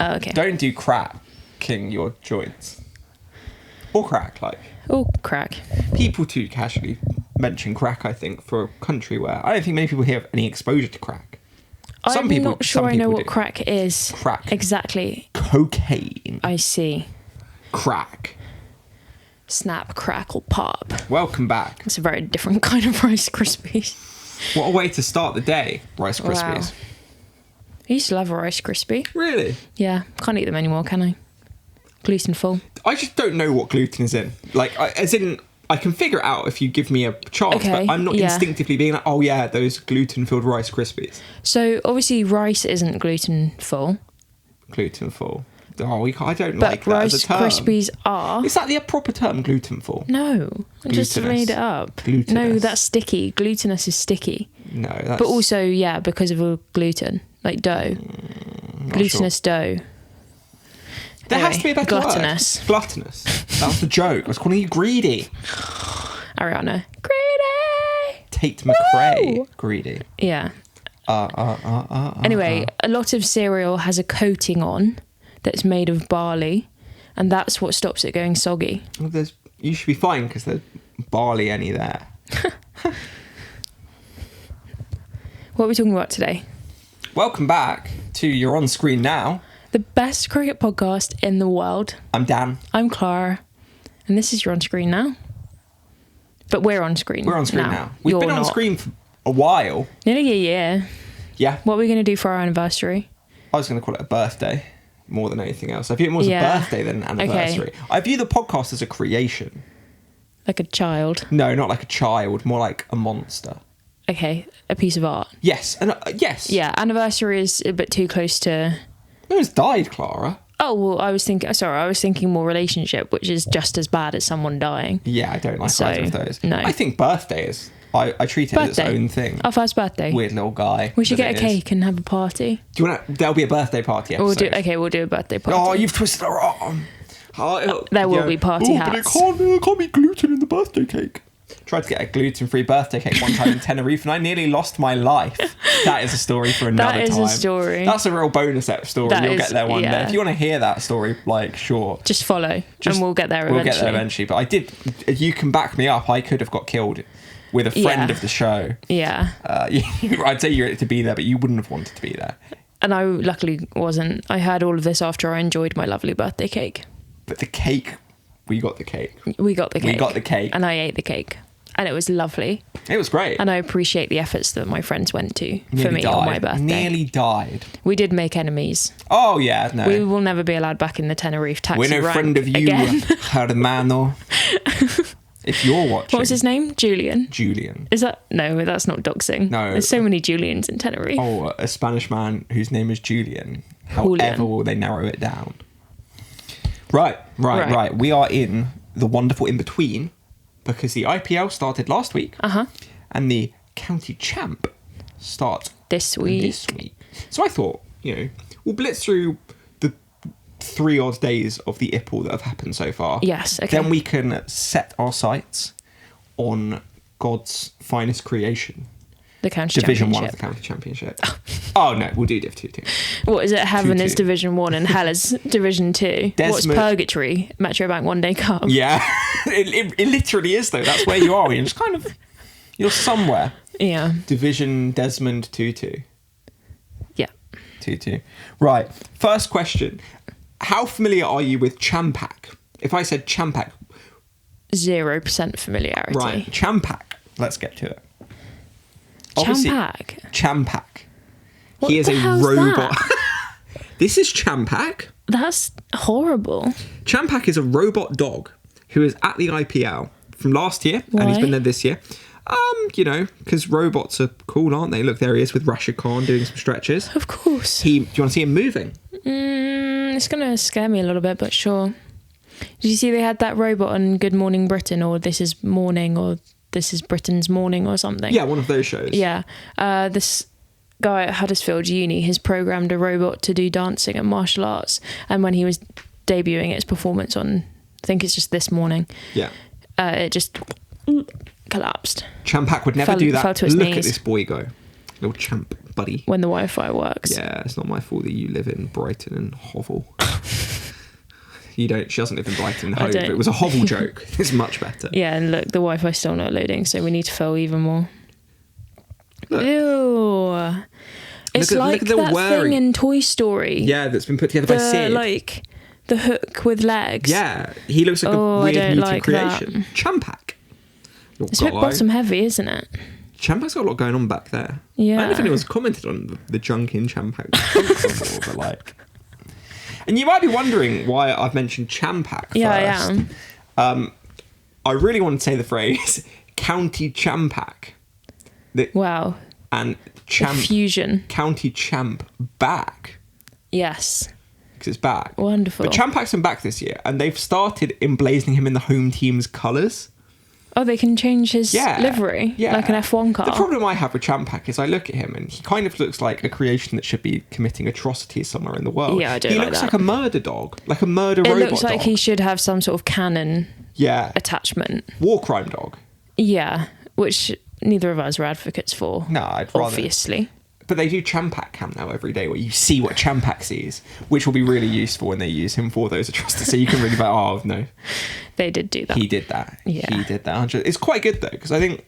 Oh, okay. Don't do cracking your joints. Or crack, like. Oh, crack. People too casually mention crack, I think, for a country where I don't think many people here have any exposure to crack. I'm not sure I know what crack is. Crack. Exactly. Cocaine. I see. Crack. Snap, crackle, pop. Welcome back. It's a very different kind of Rice Krispies. What a way to start the day, Rice Krispies. Wow. I used to love a Rice Krispie. Really? Yeah, can't eat them anymore, can I? Gluten full. I just don't know what gluten is in. Like, I can figure it out if you give me a chance, Okay, but I'm not yeah. instinctively being like, oh yeah, those gluten-filled Rice Krispies. So, obviously, rice isn't gluten full. Gluten-full. Oh, I don't But like that Rice as a term. Krispies are. Is that the proper term, gluten-full? No, I just Glutinous. made it up. Glutinous. No, that's sticky. Glutinous is sticky. No, that's... But also, yeah, because of a gluten, like dough. Glutinous dough. There Anyway, has to be a better gluttonous. word. Gluttonous. That was the joke. I was calling you greedy. Ariana. Greedy! Tate McRae. Woo! Greedy. Yeah. Anyway, a lot of cereal has a coating on that's made of barley, and that's what stops it going soggy. Well, you should be fine because there's barley any there. What are we talking about today? Welcome back to You're On Screen Now. The best cricket podcast in the world. I'm Dan. I'm Clara, and this is You're On Screen Now. But we're on screen. We're on screen now. We've You're been on not. screen for a while. Nearly a year. Yeah. What are we going to do for our anniversary? I was going to call it a birthday more than anything else. I view it more as Yeah. a birthday than an anniversary. Okay. I view the podcast as a creation. Like a child. No, not like a child. More like a monster. Okay, a piece of art. Yes. And yes. Yeah, anniversary is a bit too close to... No one's died, Clara. Oh, well, I was thinking more relationship, which is just as bad as someone dying. Yeah, I don't like either of those. No. I think birthday is... I treat it as its own thing. Our first birthday. Weird little guy. We should get a cake and have a party. Do you want to... There'll be a birthday party episode. We'll do a birthday party. Oh, you've twisted our arm. There will be party hats. But it can't be gluten in the birthday cake. Tried to get a gluten-free birthday cake one time in Tenerife and I nearly lost my life. That is a story for another time. That is a story. That's a real bonus ep story. You'll get there one day. If you want to hear that story, like, sure. Just follow and we'll get there eventually. We'll get there eventually. But you can back me up. I could have got killed with a friend of the show. Yeah. I'd say you're to be there, but you wouldn't have wanted to be there. And I luckily wasn't. I heard all of this after I enjoyed my lovely birthday cake. But the cake... We got the cake. We got the cake. And I ate the cake. And it was lovely. It was great. And I appreciate the efforts that my friends went to for me on my birthday. Nearly died. We did make enemies. Oh, yeah, no. We will never be allowed back in the Tenerife taxi We're no rank friend of you, again. hermano. If you're watching. What was his name? Julian. Julian. Is that... No, that's not doxing. No. There's so many Julians in Tenerife. Oh, a Spanish man whose name is Julian. However will they narrow it down. Right. We are in the wonderful in-between because the IPL started last week and the County Champ starts this week. So I thought, we'll blitz through the 3 odd days of the IPL that have happened so far. Yes, okay. Then we can set our sights on God's finest creation. The County Division Championship. 1 of the County Championship. Oh, no, we'll do Div 2 too. What is it? Heaven 2-2. is Division 1 and Hell is Division 2. What's Purgatory? Metro Bank One Day Cup. Yeah, it literally is, though. That's where you are. You're just kind of... You're somewhere. Yeah. Division Desmond 2-2. Yeah. 2-2. Right, first question. How familiar are you with Champak? If I said Champak... 0% familiarity. Right, Champak. Let's get to it. Champak. What He is the a hell's robot. that? This is Champak. That's horrible. Champak is a robot dog who is at the IPL from last year. Why? And he's been there this year. Because robots are cool, aren't they? Look, there he is with Rashid Khan doing some stretches. Of course. Do you want to see him moving? It's going to scare me a little bit, but sure. Did you see they had that robot on Good Morning Britain or This Is Morning or This Is Britain's Morning or something? Yeah, one of those shows. Yeah. This guy at Huddersfield Uni has programmed a robot to do dancing and martial arts. And when he was debuting its performance on, I think it's just This Morning. Yeah. It just collapsed. Champak would never do that. Fell to his Look knees. at this boy go. Little champ. buddy. When the Wi-Fi works. Yeah, it's not my fault that you live in Brighton and Hovel. You don't. She doesn't live in Brighton and Hove. It was a Hovel joke. It's much better. Yeah, and look, the Wi-Fi's still not loading, so we need to fill even more. Look. Ew. It's like that thing in Toy Story. Yeah, that's been put together by Sid. Like the hook with legs. Yeah, he looks like a weird mutant creation. That. Champak. It's a bit bottom heavy, isn't it? Champak's got a lot going on back there. Yeah. I don't know if anyone's commented on the junk in Champak. But like, and you might be wondering why I've mentioned Champak first. Yeah, I am. I really want to say the phrase County Champak. Wow. And fusion. County Champ back. Yes. Because it's back. Wonderful. But Champak's been back this year, and they've started emblazoning him in the home team's colours. Oh, they can change his livery, like an F1 car. The problem I have with Champak is I look at him and he kind of looks like a creation that should be committing atrocities somewhere in the world. Yeah, I don't He like looks that. like a murder dog, like a murder robot dog. It looks like he should have some sort of cannon attachment. War crime dog. Yeah, which neither of us are advocates for. No, I'd rather. Obviously. But they do Champak Cam now every day where you see what Champak sees, which will be really useful when they use him for those atrocities. So you can really be like, oh, no. They did do that. He did that. Yeah. He did that. It's quite good, though, because I think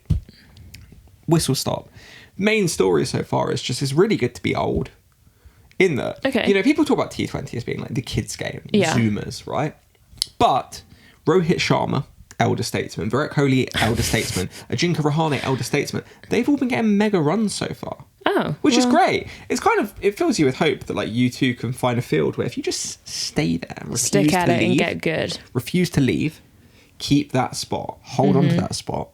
whistle stop. Main story so far is just it's really good to be old. In that, you know, people talk about T20 as being like the kids' game, Zoomers, right? But Rohit Sharma, elder statesman, Virat Kohli, elder statesman, Ajinkya Rahane, elder statesman, they've all been getting mega runs so far. Oh, which is great. It's kind of, it fills you with hope that like you too can find a field where if you just stay there and stick at it and get good, refuse to leave, keep that spot, hold on to that spot,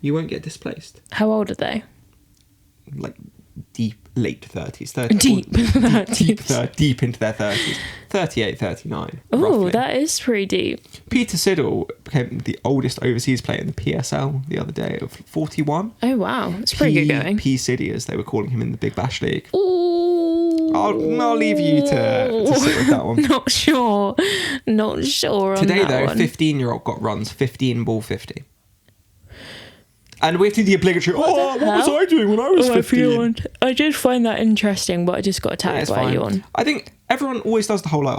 you won't get displaced. How old are they? Like late 30s, deep into their 30s, 38, 39. Oh, that is pretty deep. Peter Siddle became the oldest overseas player in the PSL the other day of 41. Oh wow, it's pretty good going. P City, as they were calling him in the Big Bash League. Ooh. I'll leave you to sit with that one. Not sure on today that though, one. 15-year-old got runs 15 ball 50. And we have to do the obligatory, what was I doing when I was 15? I did find that interesting, but I just got attacked by a yawn. I think everyone always does the whole like,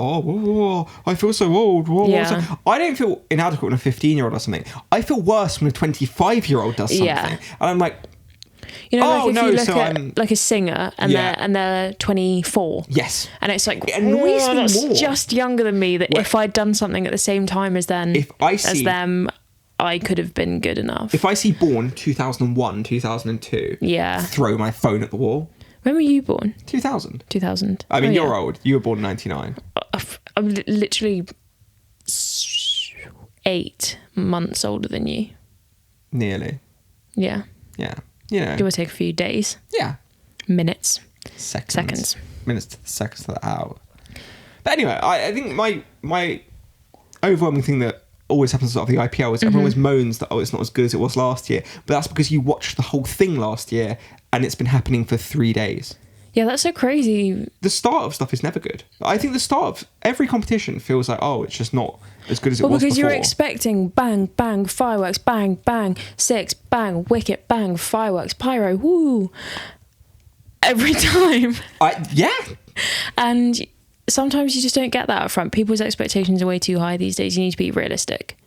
I feel so old. I don't feel inadequate when a 15-year-old does something. I feel worse when a 25-year-old does something. Yeah. And I'm like, you know, like if you look at like a singer and they're 24. Yes. And it's like, it annoys me more. Just younger than me, that if I'd done something at the same time as them, I could have been good enough. If I see born 2001, 2002, throw my phone at the wall. When were you born? 2000. 2000. I mean, you're old. You were born in 99. I'm literally 8 months older than you. Nearly. Yeah. Yeah. You know. Give or take a few days. Yeah. Minutes. Seconds. Minutes to the seconds to the hour. But anyway, I think my overwhelming thing that always happens at the IPL is everyone always moans that it's not as good as it was last year, but that's because you watched the whole thing last year and it's been happening for 3 days. Yeah, that's so crazy. The start of stuff is never good. I think the start of every competition feels like, it's just not as good as it was before. Because you're expecting bang, bang, fireworks, bang, bang, six, bang, wicket, bang, fireworks, pyro, woo, every time. And sometimes you just don't get that up front. People's expectations are way too high these days. You need to be realistic.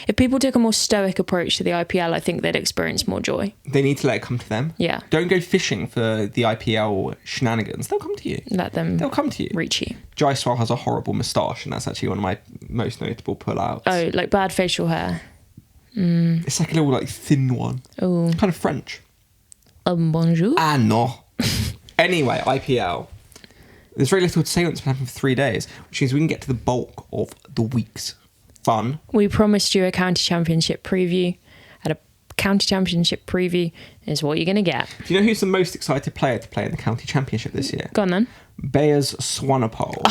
If people took a more stoic approach to the IPL, I think they'd experience more joy. They need to let it come to them. Yeah. Don't go fishing for the IPL shenanigans. They'll come to you. They'll come to you. Reach you. Jaiswal has a horrible moustache, and that's actually one of my most notable pullouts. Oh, like bad facial hair. It's like a little like thin one. Oh. Kind of French. Bonjour. Ah, no. Anyway, IPL. There's very little to say what's been happening for 3 days, which means we can get to the bulk of the week's fun. We promised you a county championship preview, and a county championship preview is what you're going to get. Do you know who's the most excited player to play in the county championship this year? Go on then. Bayers Swanepoel.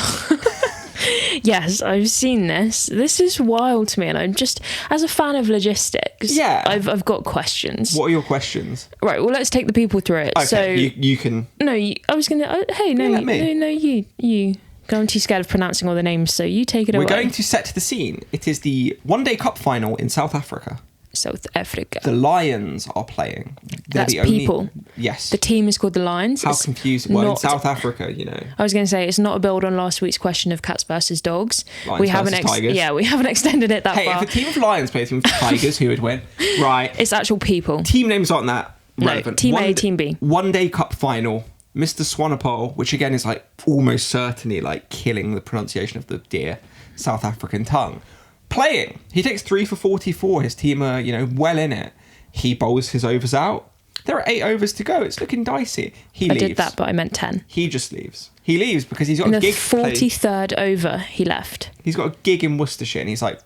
Yes, I've seen this. This is wild to me, and I'm just, as a fan of logistics, I've got questions. What are your questions? Right, well, let's take the people through it. Okay, so you can... No, I was going to... hey, no, you. I'm too scared of pronouncing all the names, so you take it away. We're going to set the scene. It is the one-day cup final in South Africa. South Africa. The Lions are playing. They're That's the only, people. Yes. The team is called the Lions. How It's confusing. Well, in not- South Africa, you know. I was going to say, it's not a build on last week's question of cats versus dogs. Lions versus tigers. Yeah, we haven't extended it that Hey, far. if a team of lions played a team of tigers, who would win? Right. It's actual people. Team names aren't that relevant. Team A, Team B. One day cup final. Mr. Swanepoel, which again is like almost certainly like killing the pronunciation of the dear South African tongue. Playing. He takes 3 for 44. His team are, you know, well in it. He bowls his overs out. There are 8 overs to go. It's looking dicey. He leaves. I did that, but I meant 10. He just leaves. He leaves because he's got In a the gig. 43rd over, he left. He's got a gig in Worcestershire, and he's like,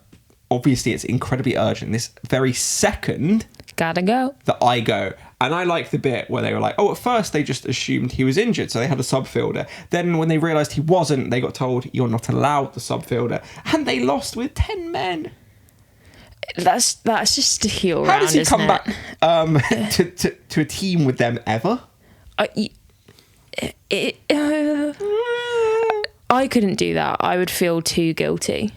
obviously, it's incredibly urgent. This very second Gotta go. that I go. And I like the bit where they were like, oh, at first they just assumed he was injured, so they had a sub fielder. Then when they realised he wasn't, they got told, you're not allowed the sub fielder. And they lost with 10 men. That's just a heel round, How does he isn't come it? back to a team with them ever? I couldn't do that. I would feel too guilty.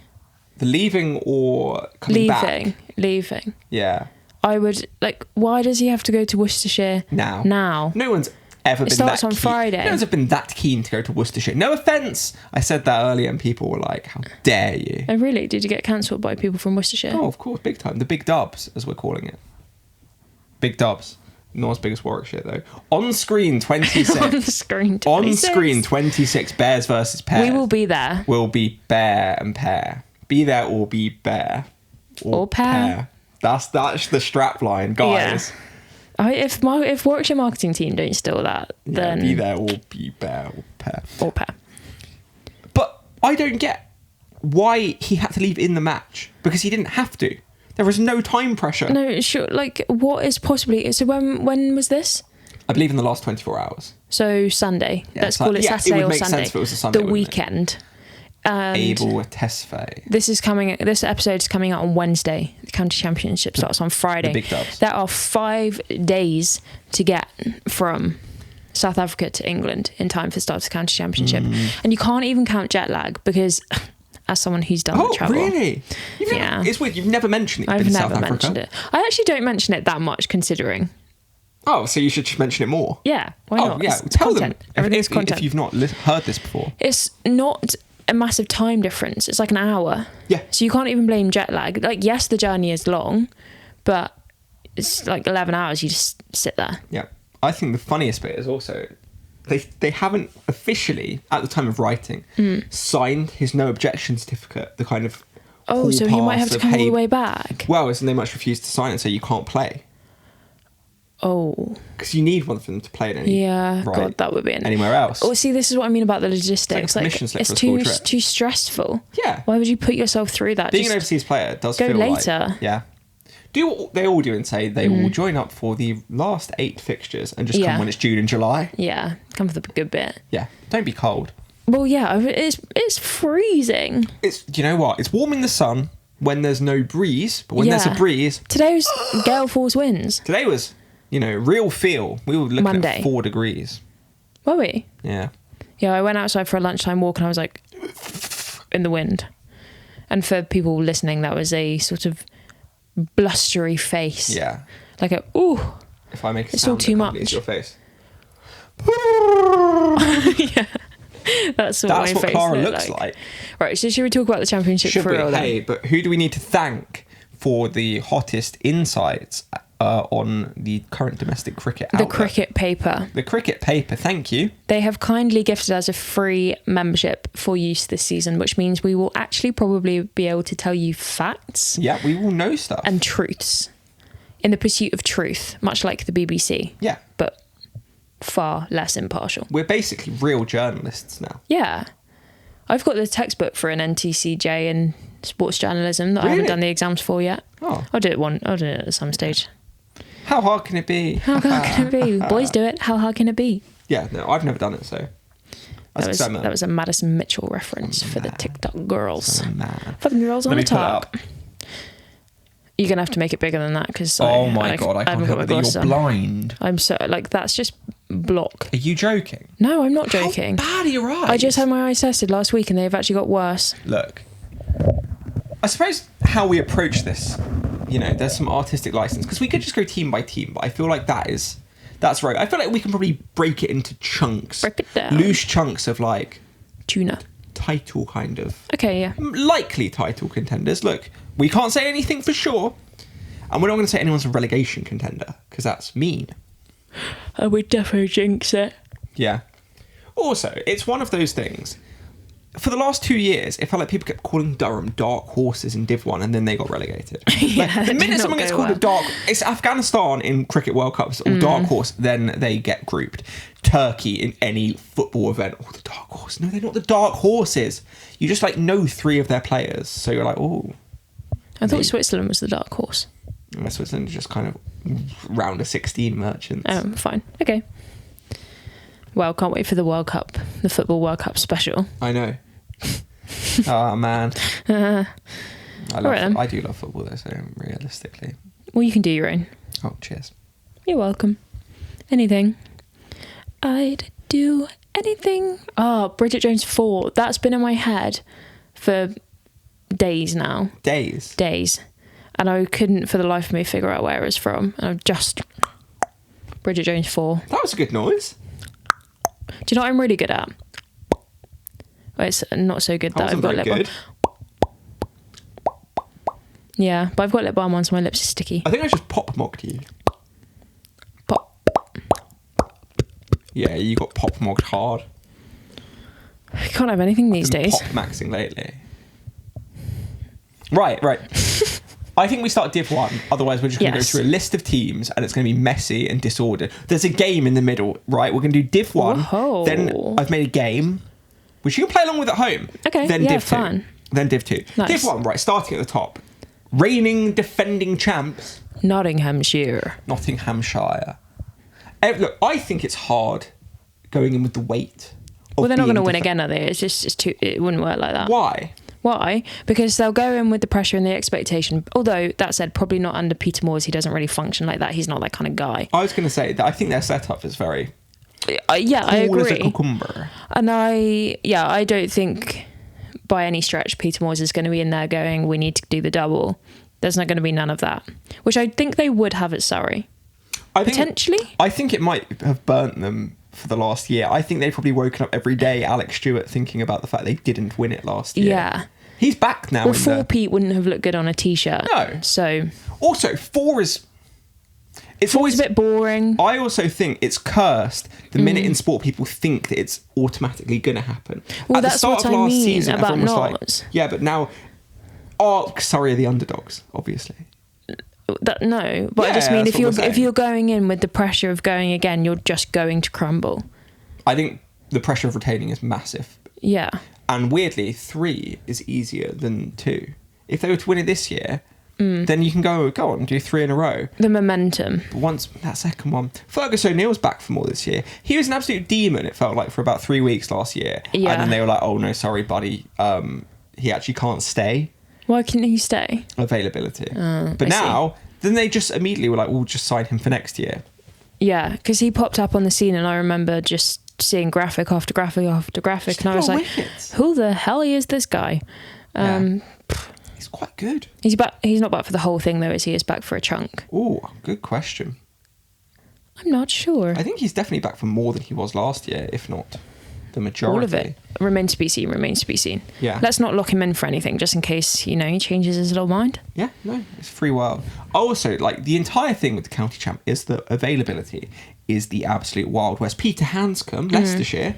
The leaving or coming back? Leaving. Yeah. I would, like, why does he have to go to Worcestershire Now. No one's ever been that starts on keen. Friday. No one's been that keen to go to Worcestershire. No offence. I said that earlier and people were like, how dare you? Oh, really? Did you get cancelled by people from Worcestershire? Oh, of course, big time. The big dubs, as we're calling it. Big dubs. Not as big as Warwickshire, though. On screen, 26. On screen, 26. On screen, 26. Bears versus Pears. We will be there. Will be bear and pair. Be there or be bear. Or pair. That's the strap line, guys. Yeah. If Warwickshire marketing team don't steal that, then Be there or be bear or pair. Or pair. But I don't get why he had to leave in the match, because he didn't have to. There was no time pressure. No, sure. Like, what is possibly? So when was this? I believe in the last 24 hours. So Sunday. Yeah, Let's call it Saturday it would or make Sunday. sense if it was a Sunday, the wouldn't it? weekend. And Abel Tesfaye. This episode is coming out on Wednesday. The county championship starts on Friday. The big dubs. There are 5 days to get from South Africa to England in time for the start of the county championship, and you can't even count jet lag because, as someone who's done the travel, really? Yeah. It's weird. You've never mentioned it. I've in never South Africa. mentioned it. I actually don't mention it that much, considering. Oh, so you should just mention it more. Yeah, why Oh, not? yeah. It's Tell content. them Everything's if content. you've not heard this before. It's not a massive time difference. It's like an hour. Yeah. So you can't even blame jet lag. Like, yes, the journey is long, but it's like 11 hours. You just sit there. Yeah. I think the funniest bit is also they haven't officially, at the time of writing, signed his no objection certificate. The kind of Oh, hall so he might pass have to of, come all hey, the way back. Well, isn't they much refused to sign it, so you can't play Oh, because you need one for them to play it. yeah. Right. God, that would be Anywhere else. Oh, see, this is what I mean about the It's logistics. like a Like, permission slip it's for a school too trip. too stressful. Yeah. Why would you put yourself through that? Being Just an overseas player does go feel later. like, yeah. Do what they all do and say they will join up for the last 8 fixtures and just Yeah. come when it's June and July. Yeah, come for the good bit. Yeah, don't be cold. Well, yeah, it's freezing. It's, do you know what? It's warm in the sun when there's no breeze, but when there's a Yeah. breeze, Today was gale force winds. today was, real feel. We were looking Monday. at 4 degrees. Were we? Yeah. Yeah, I went outside for a lunchtime walk and I was like in the wind. And for people listening, that was a sort of blustery face. Yeah. Like a ooh. If I make a It's sound all too that accompanies much. your face. Yeah. That's what That's my what face Clara looked looks like. Right, so should we talk about the championship Should for we? real then? Hey, but who do we need to thank for the hottest insights on the current domestic cricket The outlet? cricket paper. The cricket paper, thank you. They have kindly gifted us a free membership for use this season, which means we will actually probably be able to tell you facts Yeah, we will know stuff. and truths in the pursuit of truth, much like the BBC, yeah, but far less impartial. we're basically real journalists now. Yeah. I've got the textbook for an NTCJ in sports journalism that I Really? haven't done the exams for yet. Oh. I'll do it at some stage. How hard can it be? How hard can it be? Boys do it. How hard can it be? Yeah, no, I've never done it, so. That was a Madison Mitchell reference for the TikTok girls. Man. For the girls on Let the me pull it top. up. You're going to have to make it bigger than that because Oh my god, I can't haven't got help my it that glasses you're on. blind. I'm so, like, that's just block. Are you joking? No, I'm not joking. How bad are your eyes? I just had my eyes tested last week and they've actually got worse. Look, I suppose how we approach this there's some artistic license, because we could just go team by team, but I feel like that's right. I feel like we can probably break it into chunks. Break it down. Loose chunks of like Tuna. Title kind of. Okay, yeah. Likely title contenders. Look, we can't say anything for sure. And we're not going to say anyone's a relegation contender, because that's mean. I would definitely jinx it. Yeah. Also, it's one of those things. For the last 2 years, it felt like people kept calling Durham dark horses in Div 1, and then they got relegated. Yeah, the minute someone gets called a dark... It's Afghanistan in Cricket World Cups, or dark horse, then they get grouped. Turkey in any football event, oh, the dark horse. No, they're not the dark horses. You just, know 3 of their players. So you're like, oh. I thought Switzerland was the dark horse. Switzerland is just kind of round of 16 merchants. Oh, fine. Okay. Well, can't wait for the World Cup, the Football World Cup special. I know. Oh, man. I do love football, though, so realistically. Well, you can do your own. Oh, cheers. You're welcome. Anything. I'd do anything. Oh, Bridget Jones 4. That's been in my head for days now. Days? Days. And I couldn't, for the life of me, figure out where it was from. And I've just... Bridget Jones 4. That was a good noise. Do you know what I'm really good at? Well, it's not so good that I've got lip balm. Yeah, but I've got lip balm on, so my lips are sticky. I think I just pop-mogged you. Pop. Yeah, you got pop-mogged hard. I can't have anything these days. Pop-maxing lately. Right. I think we start Div 1, otherwise we're just going to go through a list of teams and it's going to be messy and disordered. There's a game in the middle, right? We're going to do Div 1, Whoa. then I've made a game, which you can play along with at home. Okay, then Div 2. Fun. Then Div 2. Nice. Div 1, right, starting at the top. Reigning, defending champs. Nottinghamshire. Look, I think it's hard going in with the weight. Well, they're not going to win again, are they? It's too. It wouldn't work like that. Why? Because they'll go in with the pressure and the expectation. Although, that said, probably not under Peter Moores. He doesn't really function like that. He's not that kind of guy. I was going to say that I think their setup is very... I agree. As a cucumber. And I don't think by any stretch Peter Moores is going to be in there going, we need to do the double. There's not going to be none of that. Which I think they would have at Surrey. Potentially. I think it might have burnt them for the last year. I think they've probably woken up every day, Alex Stewart, thinking about the fact they didn't win it last year. Yeah. He's back now. Well, 4-Pete wouldn't have looked good on a t-shirt. No. So. Also, 4 is... It's always a bit boring. I also think it's cursed the minute in sport people think that it's automatically going to happen. Well, At the that's start what of I last mean season, about everyone was Notts. like, yeah, but now... Surrey are the underdogs, obviously. No, but I just mean if you're going in with the pressure of going again, you're just going to crumble. I think the pressure of retaining is massive. Yeah. And weirdly, 3 is easier than 2. If they were to win it this year, then you can go on and do 3 in a row. The momentum. But once that second one, Fergus O'Neill's back for more this year. He was an absolute demon, it felt like, for about 3 weeks last year. Yeah. And then they were like, oh no, sorry, buddy. He actually can't stay. Why couldn't he stay? Availability. But now, then they just immediately were like, we'll just sign him for next year. Yeah, because he popped up on the scene and I remember just seeing graphic after graphic after graphic and I was like, who the hell is this guy? He's quite good. He's not back for the whole thing though, is he? He's back for a chunk. Oh, good question. I'm not sure. I think he's definitely back for more than he was last year, if not the majority. All of it. Remains to be seen. Yeah. Let's not lock him in for anything, just in case, he changes his little mind. Yeah, no, it's free wild. Also, the entire thing with the county champ is the availability is the absolute Wild West. Peter Hanscom, Leicestershire,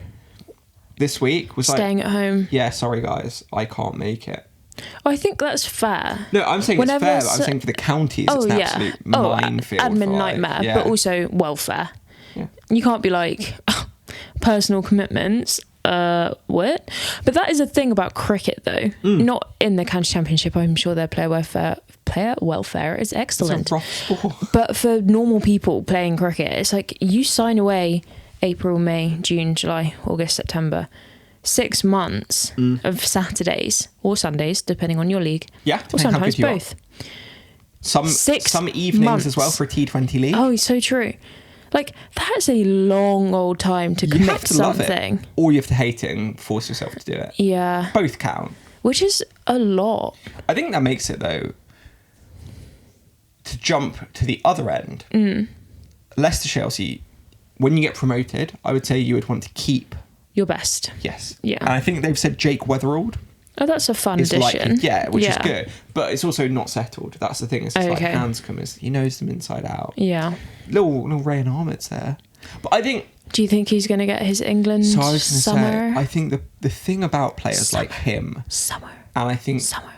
this week was staying at home. Yeah, sorry guys, I can't make it. I think that's fair. No, I'm saying it's fair, but I'm saying for the counties, it's an absolute minefield. Admin nightmare, but also welfare. Yeah. You can't be like, personal commitments, what? But that is a thing about cricket, though. Not in the county championship. I'm sure their player welfare is excellent. It's a rough sport. But for normal people playing cricket, it's like you sign away April, May, June, July, August, September. 6 months of Saturdays or Sundays, depending on your league. Yeah, or sometimes both. Some evenings as well for a T20 league. Oh, so true. That's a long old time to commit to something. Love it, or you have to hate it and force yourself to do it. Yeah. Both count. Which is a lot. I think that makes it, though, to jump to the other end, Leicestershire, obviously, when you get promoted, I would say you would want to keep your best. Yes. Yeah. And I think they've said Jake Weatherald. Oh, that's a fun addition. Which is good. But it's also not settled. That's the thing. It's like Hanscom he knows them inside out. Yeah. Little Ray and Ahmed's there. But I think... Do you think he's going to get his England summer? I think the thing about players like him... Summer. And I think... Summer.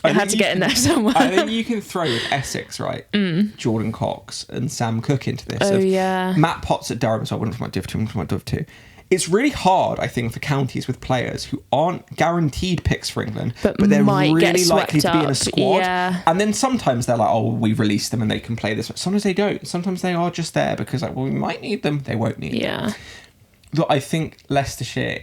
I had to get in there somewhere. I think you can throw with Essex, right? Jordan Cox and Sam Cook into this. Oh, yeah. Matt Potts at Durham, so I went from my Div 2 to my Div 2. It's really hard, I think, for counties with players who aren't guaranteed picks for England, but they're really likely to be in a squad. Yeah. And then sometimes they're like, oh, we release them and they can play this. Sometimes they don't. Sometimes they are just there because, like, well, we might need them. They won't need them. Yeah. But I think Leicestershire,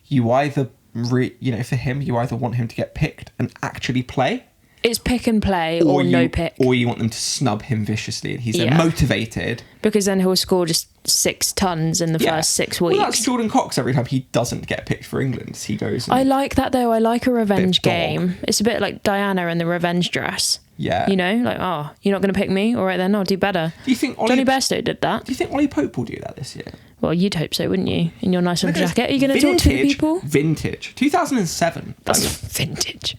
you either... for him, you either want him to get picked and actually play. It's pick and play or no pick. Or you want them to snub him viciously and he's then motivated. Because then he'll score just 6 tons in the first 6 weeks. Well, that's Jordan Cox every time he doesn't get picked for England. He goes... I like that though. I like a revenge game. It's a bit like Diana and the revenge dress. Yeah. You know, like, oh, you're not going to pick me? All right then, I'll do better. Do you think Johnny Bairstow did that? Do you think Ollie Pope will do that this year? Well, you'd hope so, wouldn't you? In your nice little jacket. Are you going to talk to the people? Vintage. 2007. That's vintage.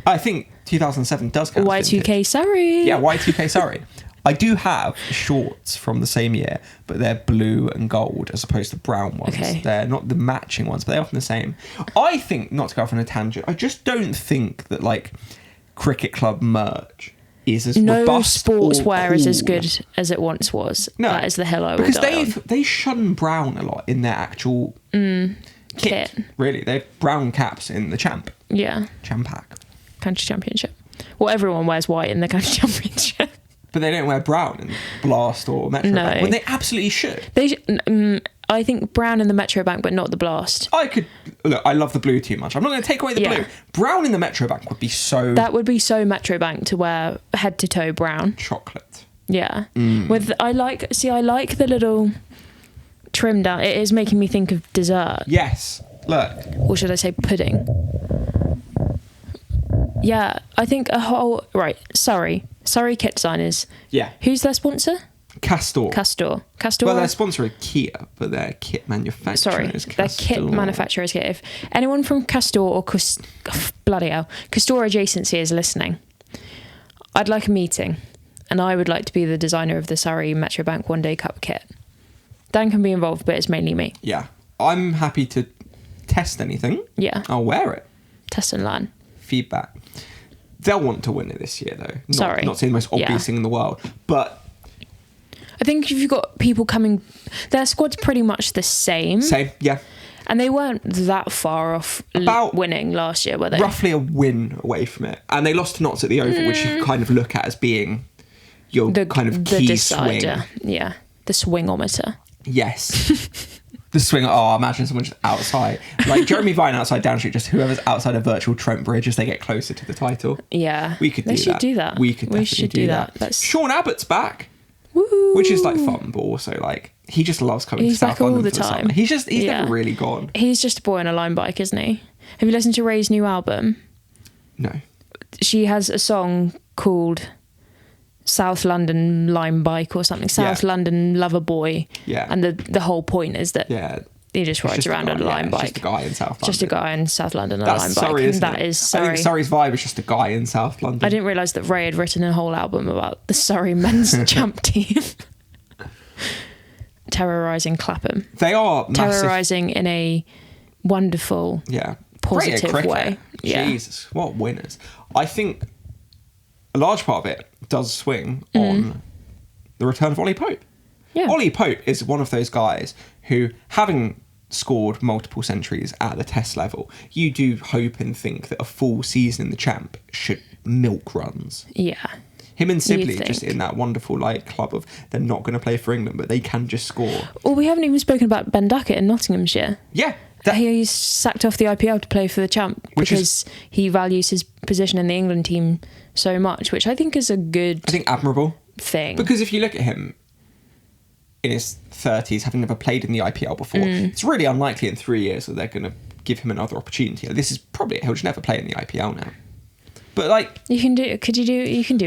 I think 2007 does count as Y2K vintage. Surrey. Yeah, Y2K Surrey. I do have shorts from the same year, but they're blue and gold as opposed to brown ones. Okay. They're not the matching ones, but they're often the same. I think, not to go off on a tangent, I just don't think that, like, cricket club merch is as robust sportswear or is cool. as good as it once was. No, that is the hill I will because die on. they shun brown a lot in their actual kit. Really, they have brown caps in the Champak. Country Championship. Well, everyone wears white in the Country Championship. But they don't wear brown in Blast or Metro Bank, when they absolutely should. I think brown in the Metro Bank, but not the Blast. I love the blue too much. I'm not going to take away the blue. Brown in the Metro Bank would be so... That would be so Metro Bank to wear head to toe brown. Chocolate. Yeah. I like the little trim down. It is making me think of dessert. Yes. Look. Or should I say pudding? Yeah, I think Surrey kit designers. Yeah. Who's their sponsor? Castor. Well, their sponsor is Kia, but their kit manufacturer is Castor. Their kit manufacturer is Kia. If anyone from Castor or Castor adjacency is listening, I'd like a meeting, and I would like to be the designer of the Surrey Metro Bank One Day Cup kit. Dan can be involved, but it's mainly me. Yeah. I'm happy to test anything. Yeah. I'll wear it. Test and learn. Feedback. They'll want to win it this year, though. Not saying the most obvious thing in the world, but... I think if you've got people coming... Their squad's pretty much the same. Yeah. And they weren't that far off winning last year, were they? Roughly a win away from it. And they lost to Notts at the Oval, which you kind of look at as being your kind of key decider. swing. Yeah, the swingometer. Yes. The swing. Oh, imagine someone just outside. Like Jeremy Vine outside Down Street, just whoever's outside a virtual Trent Bridge as they get closer to the title. Yeah. We could do that. They should do that. We could definitely do that. Sean Abbott's back. Woo! Which is like fun, but also like he just loves coming to South London all the time. He's never really gone. He's just a boy on a line bike, isn't he? Have you listened to Ray's new album? No. She has a song called South London Lime Bike or something. South London Lover Boy. Yeah. And the whole point is that he just rides around on a lime bike. Just a guy in South London. Just a guy in South London on a lime Surrey, bike. isn't That it? is Surrey. I think Surrey's vibe is just a guy in South London. I didn't realise that Ray had written a whole album about the Surrey men's champ team. Terrorising Clapham. They are terrorising in a wonderful, positive way. Yeah. Jesus, what winners! I think a large part of it does swing on the return of Ollie Pope. Yeah. Ollie Pope is one of those guys who, having scored multiple centuries at the Test level, you do hope and think that a full season in the Champ should milk runs. Yeah. Him and Sibley just in that wonderful club of they're not going to play for England, but they can just score. Well, we haven't even spoken about Ben Duckett in Nottinghamshire. Yeah. He's sacked off the IPL to play for the Champ because he values his position in the England team so much, which I think is admirable thing. Because if you look at him in his 30s, having never played in the IPL before, it's really unlikely in 3 years that they're going to give him another opportunity. This is probably, he'll just never play in the IPL now. But like you can do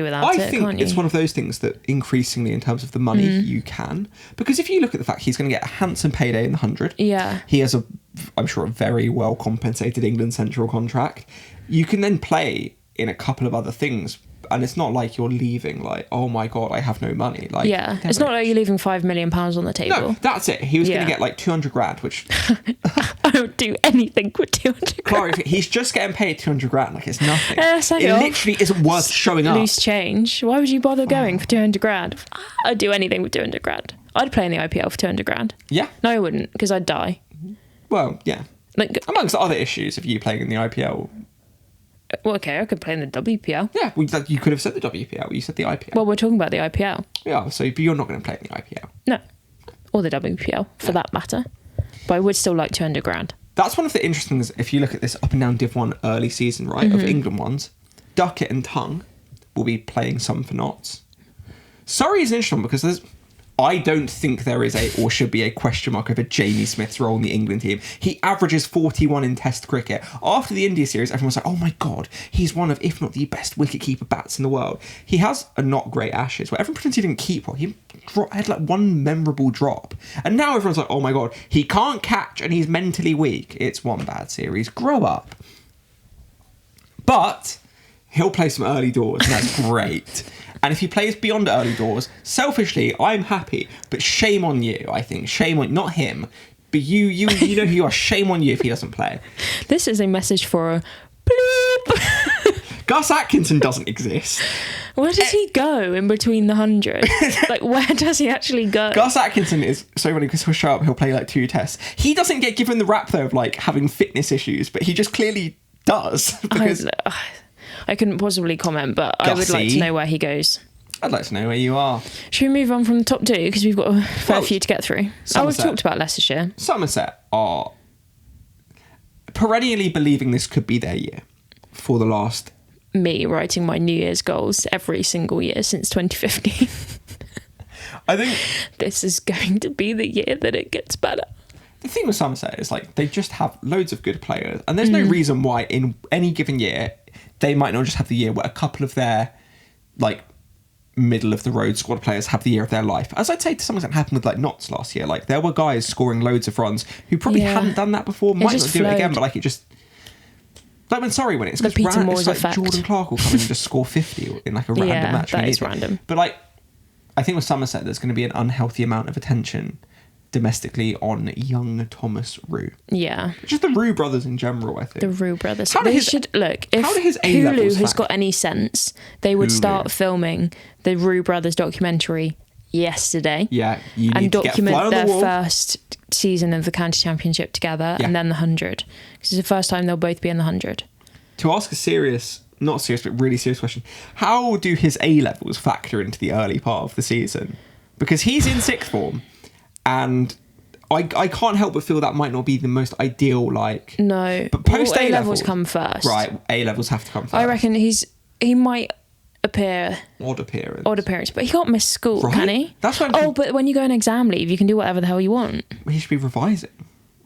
without it, think can't you? it's one of those things that increasingly in terms of the money you can, because if you look at the fact he's going to get a handsome payday in the 100. Yeah. He has I'm sure a very well compensated England Central contract. You can then play in a couple of other things, and it's not like you're leaving like, oh my god, I have no money. Like, yeah, it's not like you're leaving £5 million on the table. No, that's it. He was going to get like 200 grand, which I don't do anything with 200 Clara, he's just getting paid 200 grand. Like, it's nothing. It literally isn't worth showing up. Loose change. Why would you bother going for 200 grand? I'd do anything with 200 grand. I'd play in the IPL for 200 grand. Yeah. No, I wouldn't, because I'd die. Well, yeah. Like, amongst other issues of you playing in the IPL. Well, okay, I could play in the WPL. Yeah, well, you could have said the WPL. You said the IPL. Well, we're talking about the IPL. Yeah, so but you're not going to play in the IPL. No. Or the WPL, for that matter. But I would still like 200 grand. That's one of the interesting things, if you look at this up and down Div 1 early season, right, of England ones. Duckett and Tongue will be playing some for Notts. Surrey is an interesting one because I don't think there is or should be a question mark over Jamie Smith's role in the England team. He averages 41 in Test cricket. After the India series, everyone was like, oh my God, he's one of, if not the best wicketkeeper bats in the world. He has a not great Ashes where everyone pretends he didn't keep well. He had like one memorable drop. And now everyone's like, oh my God, he can't catch and he's mentally weak. It's one bad series. Grow up. But he'll play some early doors and that's great. And if he plays beyond early doors, selfishly, I'm happy. But shame on you, I think. Shame on, not him, but you know who you are. Shame on you if he doesn't play. This is a message for a bleep. Gus Atkinson doesn't exist. Where does he go in between the 100? Like, where does he actually go? Gus Atkinson is so funny because he'll show up, he'll play like 2 tests. He doesn't get given the rap, though, of like having fitness issues, but he just clearly does. Because I couldn't possibly comment, but Gussie, I would like to know where he goes. I'd like to know where you are. Should we move on from the top 2? Because we've got a fair few to get through. We've talked about Leicestershire. Somerset are perennially believing this could be their year for the last... Me writing my New Year's goals every single year since 2015. I think... This is going to be the year that it gets better. The thing with Somerset is like they just have loads of good players and there's no reason why in any given year they might not just have the year where a couple of their like middle of the road squad players have the year of their life. As I'd say to some extent happened with like Notts last year. Like there were guys scoring loads of runs who probably hadn't done that before, might not do it again, but like it just... Like when Surrey win it, it's because it's like Jordan Clark will come in and just score 50 in like a random match. Yeah, that is random. But like, I think with Somerset there's going to be an unhealthy amount of attention domestically on young Thomas Rue. Yeah. Just the Rue brothers in general, I think. The Rue brothers. If Hulu has got any sense, they would start filming the Rue brothers documentary yesterday. Yeah. And document their first season of the county championship together and then the 100. Because it's the first time they'll both be in the 100. To ask a serious, not serious, but really serious question, how do his A-levels factor into the early part of the season? Because he's in 6th form. And I can't help but feel that might not be the most ideal, like... No. But post A-levels come first. Right, A-levels have to come first. I reckon he might appear... Odd appearance. But he can't miss school, can he? That's what but when you go on exam leave, you can do whatever the hell you want. He should be revising,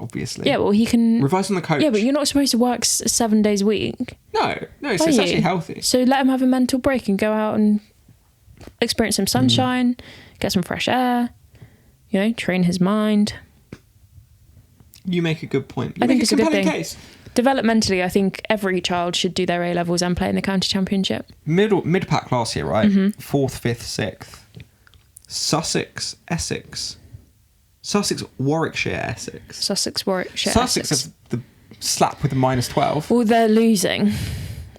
obviously. Yeah, well, he can... Revise on the coach. Yeah, but you're not supposed to work 7 days a week. No, so it's actually healthy. So let him have a mental break and go out and experience some sunshine, get some fresh air... You know, train his mind. You make a good point. I think it's a good thing. Case. Developmentally, I think every child should do their A-levels and play in the county championship. Mid-pack last year, right? 4th, 5th, 6th. Sussex, Essex. Sussex, Warwickshire, Essex. Sussex, Warwickshire, Sussex Essex. have the slap with the -12. Well, they're losing.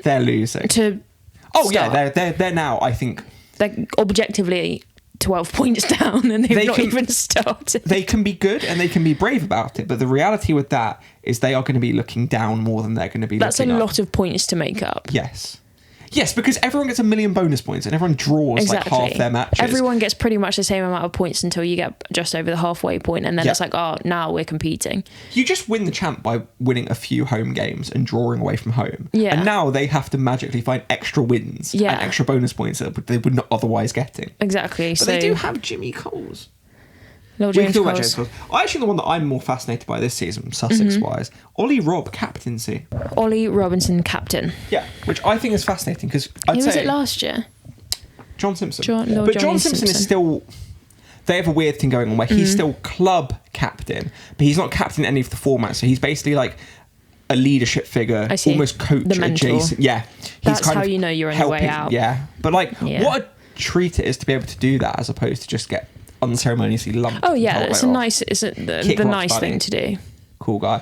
They're losing. They're now, I think... They're objectively... 12 points down and they've not even started. They can be good and they can be brave about it, but the reality with that is they are going to be looking down more than they're going to be looking up. That's a lot of points to make up. Yes, because everyone gets 1 million bonus points and everyone draws like half their matches. Everyone gets pretty much the same amount of points until you get just over the halfway point and then it's like, oh, now we're competing. You just win the champ by winning a few home games and drawing away from home. Yeah. And now they have to magically find extra wins and extra bonus points that they would not otherwise getting. Exactly. But they do have Jimmy Coles. Little We can James talk about Coles. James Coles. I actually the one that I'm more fascinated by this season, Sussex-wise, Ollie Robb captaincy. Ollie Robinson, captain. Yeah, which I think is fascinating because Who was it last year? John Simpson. Johnny John Simpson is still... They have a weird thing going on where he's still club captain, but he's not captain in any of the formats. So he's basically like a leadership figure, almost coach adjacent. Yeah. That's how you know you're on your way out. Yeah. But like, what a treat it is to be able to do that as opposed to just get unceremoniously lumped. Oh yeah, it's the nice thing to do. Cool guy.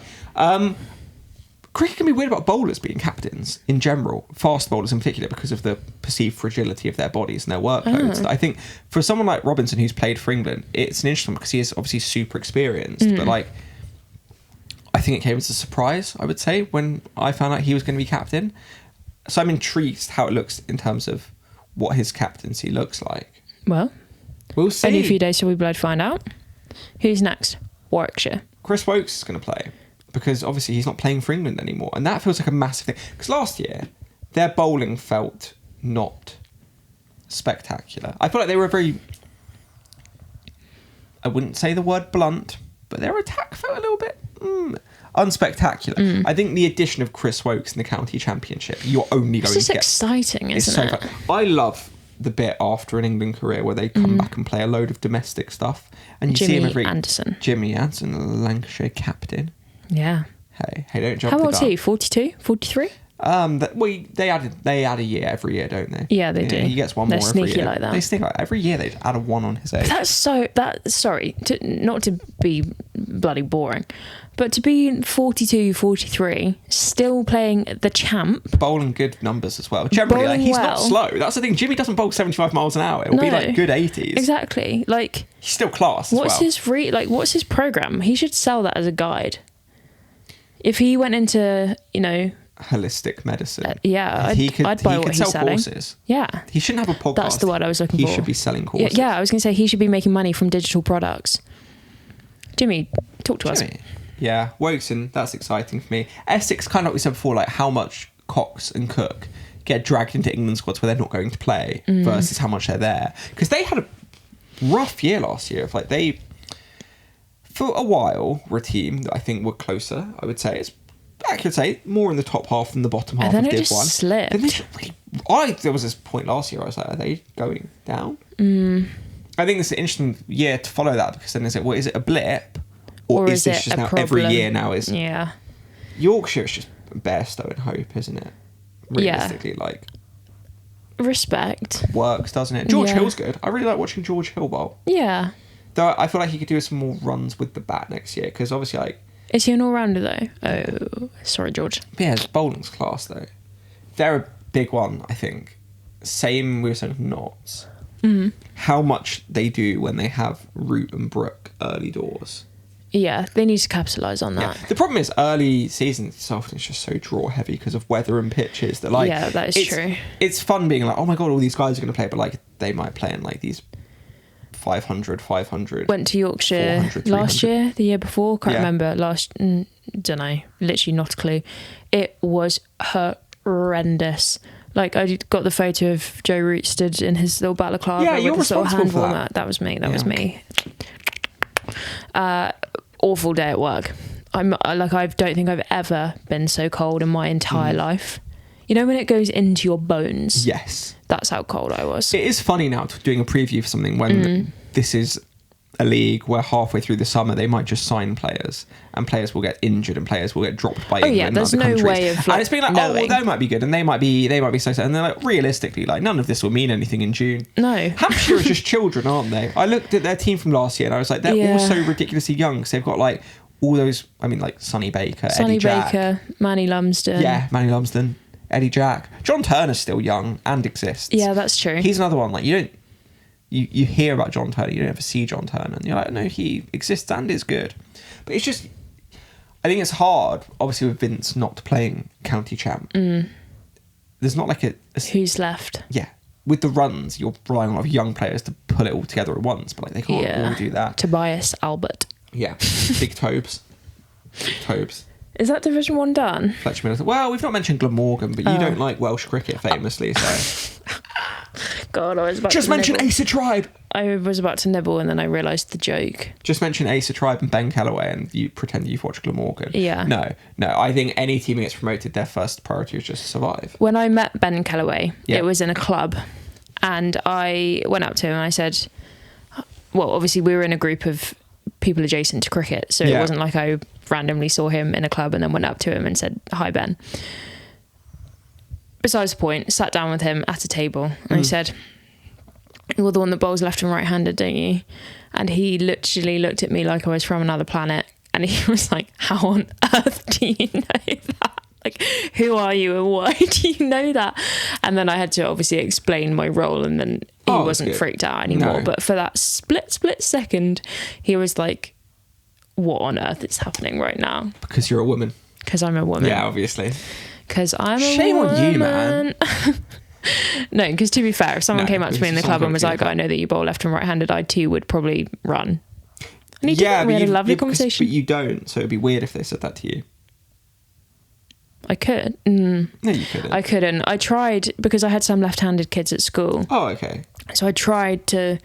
Cricket can be weird about bowlers being captains in general, fast bowlers in particular, because of the perceived fragility of their bodies and their workloads. I think for someone like Robinson who's played for England, it's an interesting one because he is obviously super experienced, but like I think it came as a surprise, I would say, when I found out he was going to be captain. So I'm intrigued how it looks in terms of what his captaincy looks like. Well, we'll see. Only a few days till we blood find out. Who's next? Warwickshire. Chris Woakes is going to play. Because obviously he's not playing for England anymore. And that feels like a massive thing. Because last year, their bowling felt not spectacular. I feel like they were very... I wouldn't say the word blunt, but their attack felt a little bit unspectacular. I think the addition of Chris Woakes in the county championship, you're only going to get... It's exciting, isn't it? Fun. I love the bit after an England career where they come back and play a load of domestic stuff. And you see him every... Jimmy Anderson, Lancashire captain. Yeah. Hey, don't jump. How old is he? 42? 43? They add a year every year, don't they? Yeah, they do. He gets one They're more every year. sneaky like that. They sneak like every year. They add a one on his age. Not to be bloody boring, but to be 42, 43, still playing the champ. Bowling good numbers as well. Generally, he's not slow. That's the thing. Jimmy doesn't bowl 75 miles an hour. It'll be like good 80s. Exactly. Like he's still class. What's his program? He should sell that as a guide. If he went into, holistic medicine, I'd buy what he's selling. Courses. Yeah, he shouldn't have a podcast. That's the word I was looking for. He should be selling courses. Yeah, I was going to say he should be making money from digital products. Jimmy, talk to us. Yeah, Wokeson, that's exciting for me. Essex, kind of like we said before, like how much Cox and Cook get dragged into England squads where they're not going to play versus how much they're there, because they had a rough year last year. Of like they. For a while, were a team that I think were closer, I would say. I could say more in the top half than the bottom half of Div 1. Slipped. There was this point last year, I was like, are they going down? I think it's an interesting year to follow that, because then is it a blip? Or is this just now problem? Every year now is... Yeah. Yorkshire is just Bairstow and hope, isn't it? Realistically, like... Respect. Works, doesn't it? George Hill's good. I really like watching George Hill bowl. Yeah. Though I feel like he could do some more runs with the bat next year, because obviously, like... Is he an all-rounder, though? Oh, sorry, George. Yeah, his bowling's class, though. They're a big one, I think. Same we were saying Notts. How much they do when they have Root and Brook early doors. Yeah, they need to capitalise on that. Yeah. The problem is early season so often it's just so draw-heavy because of weather and pitches. That like yeah, that is true. It's fun being like, oh my God, all these guys are going to play, but like they might play in like these 500. Went to Yorkshire last year, the year before, can't remember. Don't know, literally not a clue. It was horrendous. Like I got the photo of Joe Root stood in his little balaclava with his little hand warmer. That was me. That was me. Awful day at work. I don't think I've ever been so cold in my entire life. You know when it goes into your bones? Yes. That's how cold I was. It is funny now doing a preview for something when this is a league where halfway through the summer they might just sign players and players will get injured and players will get dropped by England and other countries. Way of and it's been like, knowing. Oh, well, they might be good and they might be so sad. And they're like, realistically, like none of this will mean anything in June. No. Hampshire are just children, aren't they? I looked at their team from last year and I was like, they're all so ridiculously young because they've got like all those, I mean, like Sonny Baker, Eddie Jack. Manny Lumsden. Yeah, Manny Lumsden, Eddie Jack. John Turner's still young and exists. Yeah, that's true. He's another one. Like you hear about John Turner, you don't ever see John Turner, and you're like, no, he exists and is good. But it's just, I think it's hard, obviously, with Vince not playing county champ. There's not like a who's left. Yeah, with the runs, you're relying on a lot of young players to pull it all together at once, but like they can't all do that. Tobias Albert. Yeah, Big Tobes. Is that Division 1 done? Fletcher Miller. Well, we've not mentioned Glamorgan, but you don't like Welsh cricket famously, so... God, I was about Just to mention nibble. Ace of Tribe. I was about to nibble and then I realised the joke. Just mention Ace of Tribe and Ben Calloway and you pretend you've watched Glamorgan. Yeah. No. I think any team that gets promoted, their first priority is just to survive. When I met Ben Calloway, Yeah. it was in a club, and I went up to him and I said, well, obviously we were in a group of people adjacent to cricket, so it wasn't like I randomly saw him in a club and then went up to him and said, hi, Ben. Besides the point, sat down with him at a table and I said, you're the one that bowls left and right handed, don't you? And he literally looked at me like I was from another planet, and he was like, how on earth do you know that? Like, who are you and why do you know that? And then I had to obviously explain my role, and then he wasn't freaked out anymore. No. But for that split second, he was like, what on earth is happening right now? Because you're a woman. Because I'm a woman. Yeah, obviously. Because I'm a Shame woman. on you, man. No, because to be fair, if someone came up to me in the club and was like, I know that you bowl left and right-handed, I too would probably run. And he didn't. We had a lovely conversation. But you don't, so it'd be weird if they said that to you. I could. No, you couldn't. I couldn't. I tried, because I had some left-handed kids at school. Oh, okay. So I tried to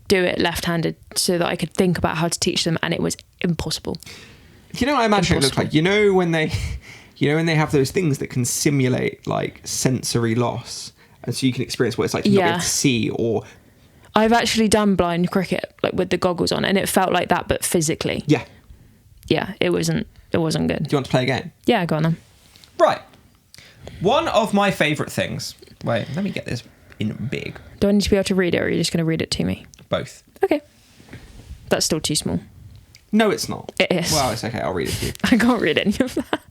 do it left-handed so that I could think about how to teach them, and it was impossible. You know what I imagine it looks like? You know when they have those things that can simulate like sensory loss, and so you can experience what it's like to not be able to see, or... I've actually done blind cricket, like with the goggles on, and it felt like that, but physically. Yeah. Yeah, it wasn't good. Do you want to play a game? Yeah, go on then. Right. One of my favourite things... Wait, let me get this in big. Do I need to be able to read it, or are you just going to read it to me? Both. Okay. That's still too small. No, it's not. It is. Well, it's okay. I'll read it to you. I can't read any of that.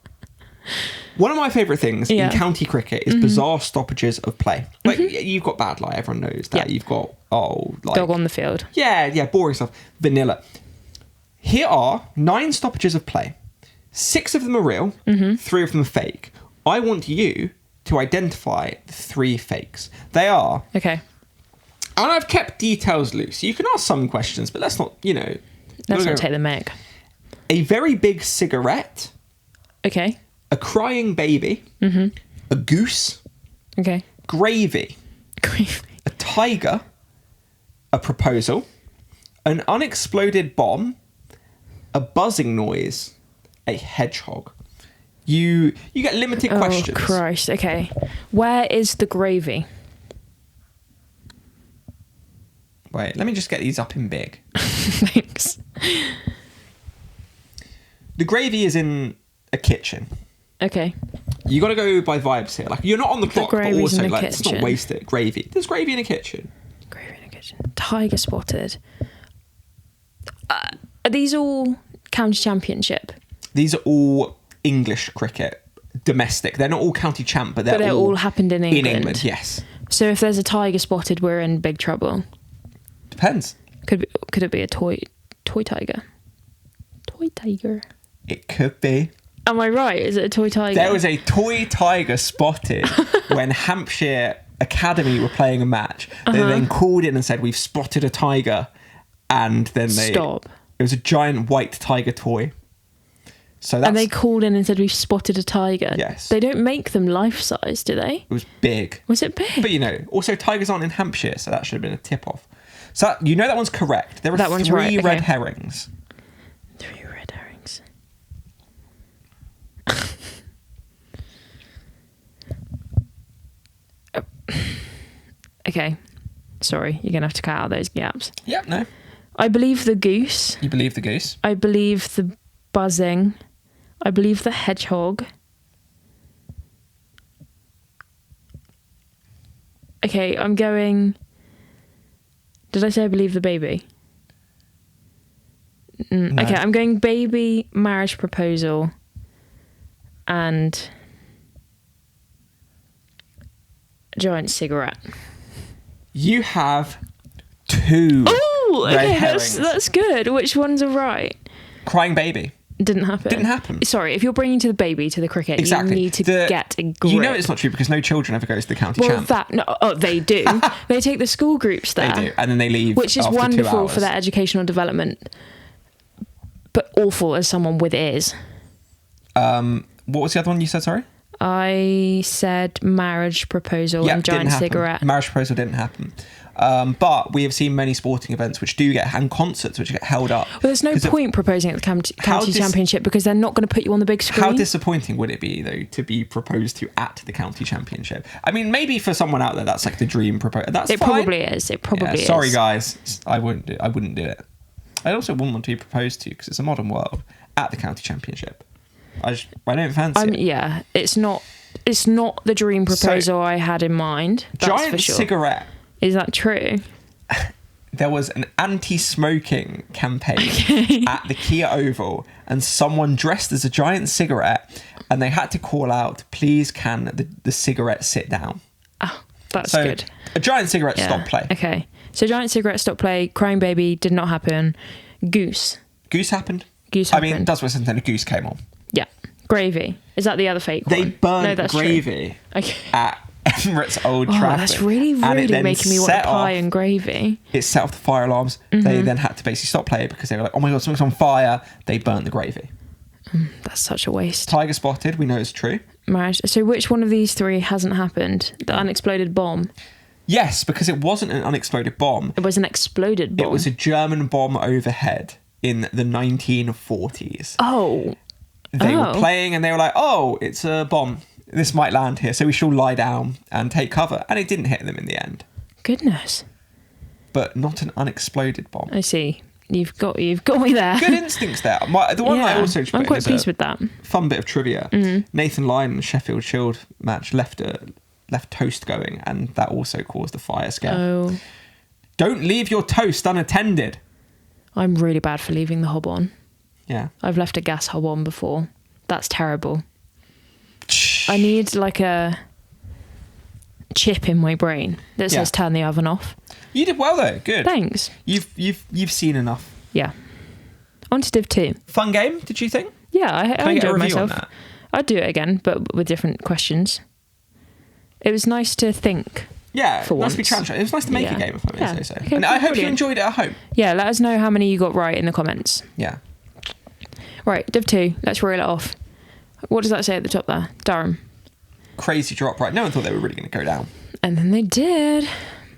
One of my favourite things in county cricket is bizarre stoppages of play. Like, you've got bad light, everyone knows that. Yeah. You've got, dog on the field. Yeah, boring stuff. Vanilla. Here are 9 stoppages of play. 6 of them are real, 3 of them are fake. I want you to identify the 3 fakes. They are... Okay. And I've kept details loose. You can ask some questions, but let's not, Let's not take the mic. A very big cigarette. Okay. A crying baby. A goose. Okay. Gravy. A tiger. A proposal. An unexploded bomb. A buzzing noise. A hedgehog. You get limited questions. Oh, Christ. Okay. Where is the gravy? Wait, let me just get these up in big. Thanks. The gravy is in a kitchen. Okay. You got to go by vibes here. Like, you're not on the clock, but also, like, let's not kitchen. waste it. Gravy. There's gravy in a kitchen. Gravy in a kitchen. Tiger spotted. Are these all county championship? These are all English cricket, domestic. They're not all county champ, but they're all happened in England. In England, yes. So if there's a tiger spotted, we're in big trouble. Depends. Could it be a toy tiger? Toy tiger. It could be. Am I right? Is it a toy tiger? There was a toy tiger spotted when Hampshire Academy were playing a match. They then called in and said, we've spotted a tiger. And then Stop. It was a giant white tiger toy. So that's... And they called in and said, we've spotted a tiger. Yes. They don't make them life-size, do they? It was big. Was it big? But, also tigers aren't in Hampshire, so that should have been a tip-off. So that one's correct. There are 3 red herrings. 3 red herrings. Okay. Sorry, you're going to have to cut out those gaps. Yep, no. I believe the goose. You believe the goose? I believe the buzzing. I believe the hedgehog. Okay, I'm going... Did I say I believe the baby? No. Okay, I'm going baby, marriage proposal, and giant cigarette. You have 2 red herrings. That's good. Which ones are right? Crying baby. Didn't happen. Sorry, if you're bringing to the baby to the cricket, you need to get a grip. You know it's not true because no children ever goes to the county champ. They do. They take the school groups there. They do, and then they leave. Which is after wonderful 2 hours. for their educational development, but awful as someone with ears. What was the other one you said? Sorry. I said marriage proposal and giant cigarette. Marriage proposal didn't happen. But we have seen many sporting events which do get, and concerts which get held up. Well, there's no point proposing at the county championship because they're not going to put you on the big screen. How disappointing would it be, though, to be proposed to at the county championship? I mean, maybe for someone out there, that's like the dream proposal. It probably is. It probably is. Sorry, guys. I wouldn't do it. I also wouldn't want to be proposed to because it's a modern world at the county championship. I don't fancy it. Yeah, it's not the dream proposal I had in mind. That's giant for sure. Cigarette. Is that true? There was an anti-smoking campaign at the Kia Oval, and someone dressed as a giant cigarette, and they had to call out, "Please, can the cigarette sit down?" Oh, that's good. A giant cigarette stop play. Okay, so giant cigarette stop play. Crying baby did not happen. Goose happened. I mean, that's what something. A goose came on. Yeah. Gravy. Is that the other fake one? They burned gravy at Emirates Old Trafford. That's really making me want a pie and gravy. It set off the fire alarms. Mm-hmm. They then had to basically stop playing because they were like, oh my God, something's on fire. They burnt the gravy. That's such a waste. Tiger spotted, we know it's true. Marriage. So which one of these three hasn't happened? The unexploded bomb? Yes, because it wasn't an unexploded bomb. It was an exploded bomb. It was a German bomb overhead in the 1940s. Oh. They were playing and they were like, oh, it's a bomb. This might land here, so we should all lie down and take cover. And it didn't hit them in the end. Goodness. But not an unexploded bomb. I see. You've got me there. Good instincts there. The one I also I'm quite pleased with that. Fun bit of trivia. Mm-hmm. Nathan Lyon in the Sheffield Shield match left toast going, and that also caused a fire scare. Oh. Don't leave your toast unattended. I'm really bad for leaving the hob on. Yeah. I've left a gas hob on before. That's terrible. I need like a chip in my brain that says turn the oven off. You did well though. Good. Thanks. You've seen enough. Yeah. On to Div 2. Fun game, did you think? Yeah, I enjoyed myself. I'd do it again, but with different questions. It was nice to think. Yeah, for once. Nice to be challenged. It was nice to make a game, if I may say so. Okay, and I hope you enjoyed it at home. Yeah, let us know how many you got right in the comments. Yeah. Right, Div 2. Let's reel it off. What does that say at the top there? Durham. Crazy drop, right? No one thought they were really going to go down. And then they did.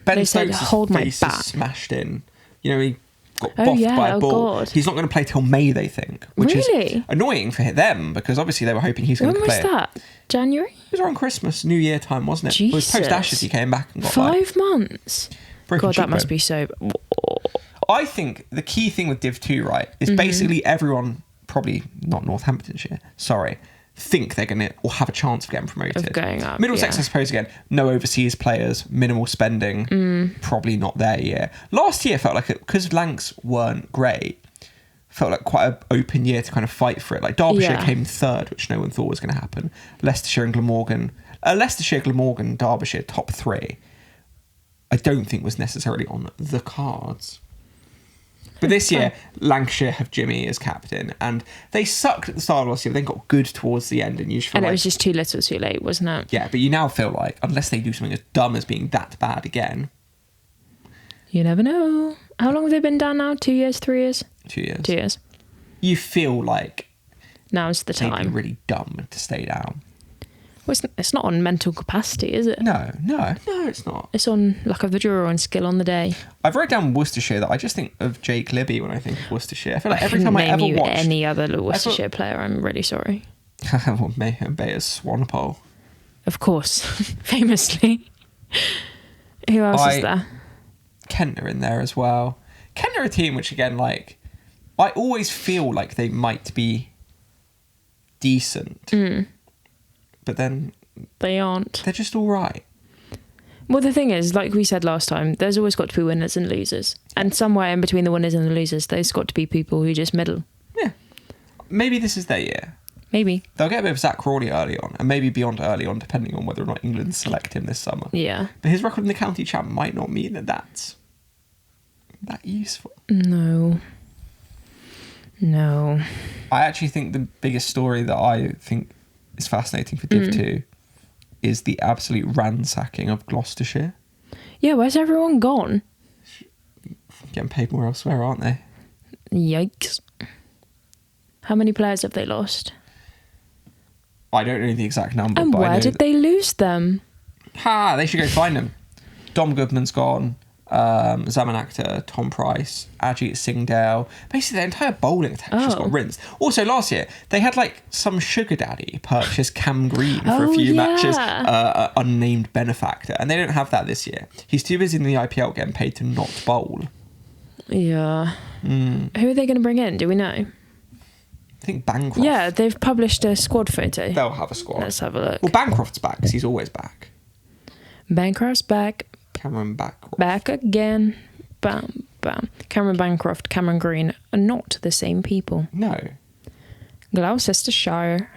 Ben Stokes' face is smashed in. You know, he got boffed by a ball. God. He's not going to play till May, they think. Which is annoying for them, because obviously they were hoping he's going to play. When was that? January? It was around Christmas, New Year time, wasn't it? Jesus. It was post-Ashes he came back and got 5 months? God, that must be so... I think the key thing with Div 2, right, is basically everyone, probably not Northamptonshire, think they're going to or have a chance of getting promoted. Of going up, Middlesex, I suppose, again, no overseas players, minimal spending, probably not their year. Last year felt like it, because Lancs weren't great, felt like quite an open year to kind of fight for it. Like Derbyshire came third, which no one thought was going to happen. Leicestershire and Glamorgan, Derbyshire, top 3, I don't think was necessarily on the cards. But this year, Lancashire have Jimmy as captain, and they sucked at the start of last year, but then got good towards the end, and you feel it was just too little too late, wasn't it? Yeah, but you now feel like, unless they do something as dumb as being that bad again... You never know. How long have they been down now? 2 years, 3 years? 2 years. 2 years. You feel like... Now's the time. They'd be really dumb to stay down. Well, it's not on mental capacity, is it? No, it's not. It's on luck of the draw and skill on the day. I've wrote down Worcestershire that I just think of Jake Libby when I think of Worcestershire. I feel like every time I ever watch any other Worcestershire player, I'm really sorry. Well, Mayhem Bayer's Swanepoel. Of course, famously. Who else is there? Kent are in there as well. Kent are a team which, again, like, I always feel like they might be decent. But then... They aren't. They're just all right. Well, the thing is, like we said last time, there's always got to be winners and losers. And somewhere in between the winners and the losers, there's got to be people who just middle. Yeah. Maybe this is their year. Maybe. They'll get a bit of Zach Crawley early on, and maybe beyond early on, depending on whether or not England select him this summer. Yeah. But his record in the county champ might not mean that that's that useful. No. I actually think the biggest story that I think is fascinating for Div 2 is the absolute ransacking of Gloucestershire. Yeah, where's everyone gone? Getting paid more elsewhere, aren't they? Yikes. How many players have they lost? I don't know the exact number. And but where did they lose them? They should go find them. Dom Goodman's gone. Zaman Akhtar, Tom Price, Ajit Singhdale. Basically, their entire bowling attack just got rinsed. Also, last year, they had like some sugar daddy purchase Cam Green for a few matches, unnamed benefactor, and they don't have that this year. He's too busy in the IPL getting paid to not bowl. Yeah. Who are they going to bring in? Do we know? I think Bancroft. Yeah, they've published a squad photo. They'll have a squad. Let's have a look. Well, Bancroft's back because he's always back. Bancroft's back. Cameron Bancroft. Back again. Bam, bam. Cameron Bancroft, Cameron Green are not the same people. No. Gloucestershire.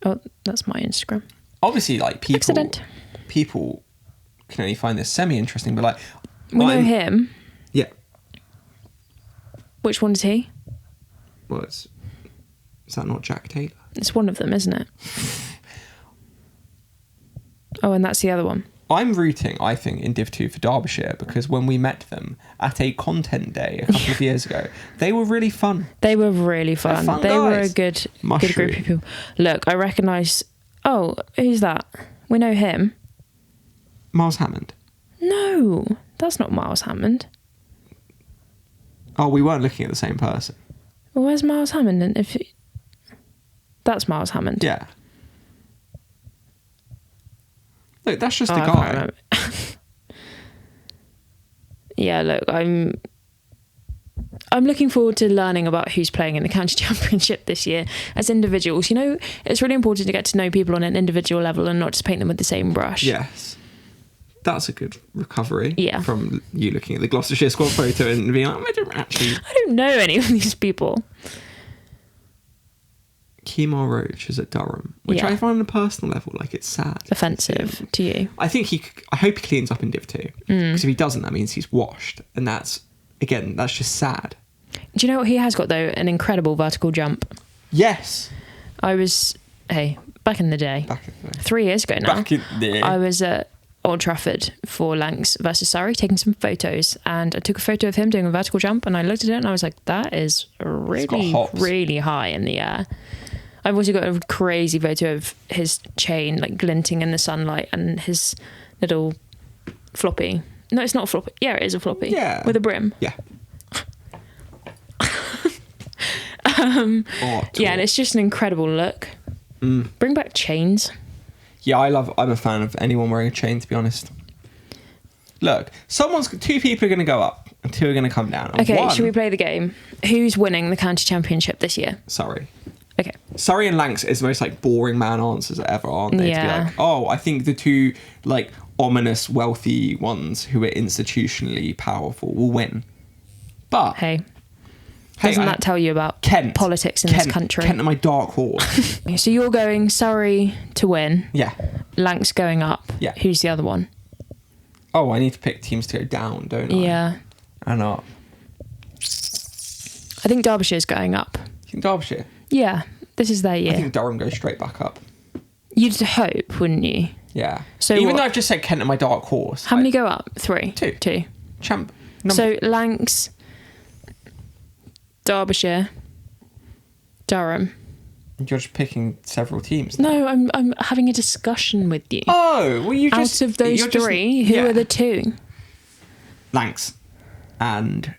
Oh, that's my Instagram. Obviously, like, people can only find this semi-interesting, but like... We know him. Yeah. Which one is he? Well, is that not Jack Taylor? It's one of them, isn't it? Oh, and that's the other one. I'm rooting, I think, in Div 2 for Derbyshire because when we met them at a content day a couple of years ago, they were really fun. They were really fun. Fun they guys. were a good group of people. Look, I recognise... Oh, who's that? We know him. Miles Hammond. No, that's not Miles Hammond. Oh, we weren't looking at the same person. Well, where's Miles Hammond? And that's Miles Hammond. Yeah. Look, that's just a guy. Yeah, look, I'm looking forward to learning about who's playing in the county championship this year as individuals. You know, it's really important to get to know people on an individual level and not just paint them with the same brush. Yes. That's a good recovery from you looking at the Gloucestershire squad photo and being like, I don't know any of these people. Kemar Roach is at Durham, which I find on a personal level, like, it's sad. Offensive to you. I hope he cleans up in Div 2. Because if he doesn't, that means he's washed. And that's just sad. Do you know what he has got, though? An incredible vertical jump. Yes. Back in the day. 3 years ago now. I was at Old Trafford for Lancs versus Surrey, taking some photos, and I took a photo of him doing a vertical jump, and I looked at it and I was like, that is really, really high in the air. I've also got a crazy photo of his chain, like, glinting in the sunlight, and his little floppy. No, it's not a floppy. Yeah, it is a floppy. Yeah. With a brim. Yeah. Yeah, and it's just an incredible look. Bring back chains. Yeah, I'm a fan of anyone wearing a chain, to be honest. Look, two people are going to go up and two are going to come down. Okay, should we play the game? Who's winning the county championship this year? Surrey. Okay. Surrey and Lancs is the most, like, boring man answers ever, aren't they? Yeah. To be like, oh, I think the two, like, ominous, wealthy ones who are institutionally powerful will win. But... Doesn't that tell you about politics in this country? Kent are my dark horse. So you're going Surrey to win. Yeah. Lancs going up. Yeah. Who's the other one? Oh, I need to pick teams to go down, don't I? Yeah. And up. I think Derbyshire's going up. You think Derbyshire? Yeah. This is their year. I think Durham goes straight back up. You'd hope, wouldn't you? Yeah. So even though I've just said Kent are my dark horse. How many go up? 3? 2. So Lancs, Derbyshire, Durham. You're just picking several teams now. No, I'm having a discussion with you. Oh, well, you just... Out of those 3, who are the 2? Lancs and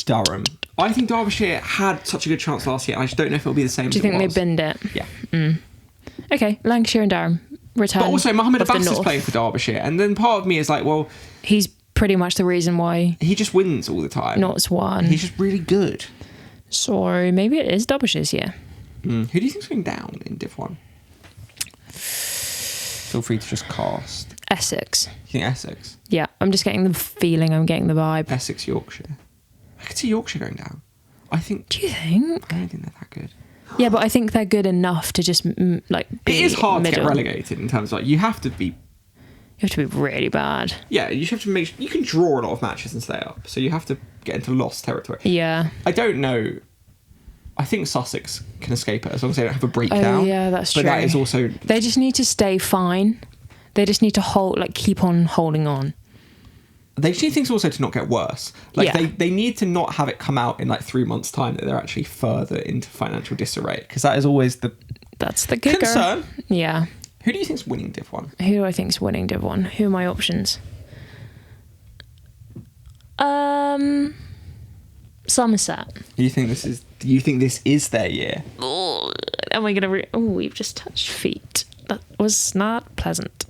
Durham. I think Derbyshire had such a good chance last year. I just don't know if it'll be the same. Do you think they binned it? Yeah. Okay, Lancashire and Durham return. But also, Mohammed Abbas is playing for Derbyshire, and then part of me is like, well, he's pretty much the reason why he just wins all the time. Notts won. He's just really good. So maybe it is Derbyshire's year. Who do you think's going down in Div 1? Feel free to just cast. Essex. You think Essex? Yeah, I'm just getting the feeling. I'm getting the vibe. Essex, Yorkshire. I could see Yorkshire going down. I think. Do you think? I don't think they're that good. Yeah, but I think they're good enough to just like. Be it is hard middle. to get relegated in terms of, like, you have to be. You have to be really bad. Yeah, you have to make. You can draw a lot of matches and stay up, so you have to get into lost territory. Yeah. I don't know. I think Sussex can escape it as long as they don't have a breakdown. Oh yeah, that's true. But that is also. They just need to stay fine. They just need to keep on holding on. They just need things also to not get worse. Like they need to not have it come out in like 3 months' time that they're actually further into financial disarray, because that is always that's the kicker. Concern. Yeah. Who do you think's winning Div 1? Who do I think's winning Div 1? Who are my options? Somerset. Do you think this is their year? Oh, am I gonna? We've just touched feet. That was not pleasant.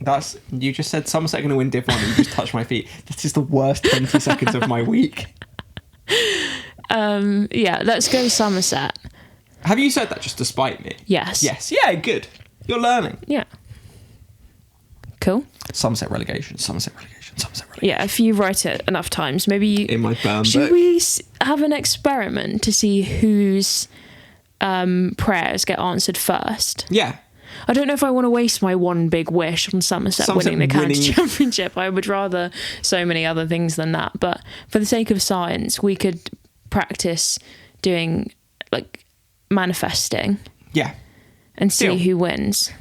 You just said Somerset are going to win Div 1 and you just touched my feet. This is the worst 20 seconds of my week. Yeah, let's go Somerset. Have you said that just to spite me? Yes. Yes. Yeah, good. You're learning. Yeah. Cool. Somerset relegation. Yeah, if you write it enough times, maybe... In my burn book. Should we have an experiment to see whose prayers get answered first? Yeah. I don't know if I want to waste my one big wish on Somerset winning the county championship. I would rather so many other things than that. But for the sake of science, we could practice doing, like, manifesting. Yeah. And see who wins.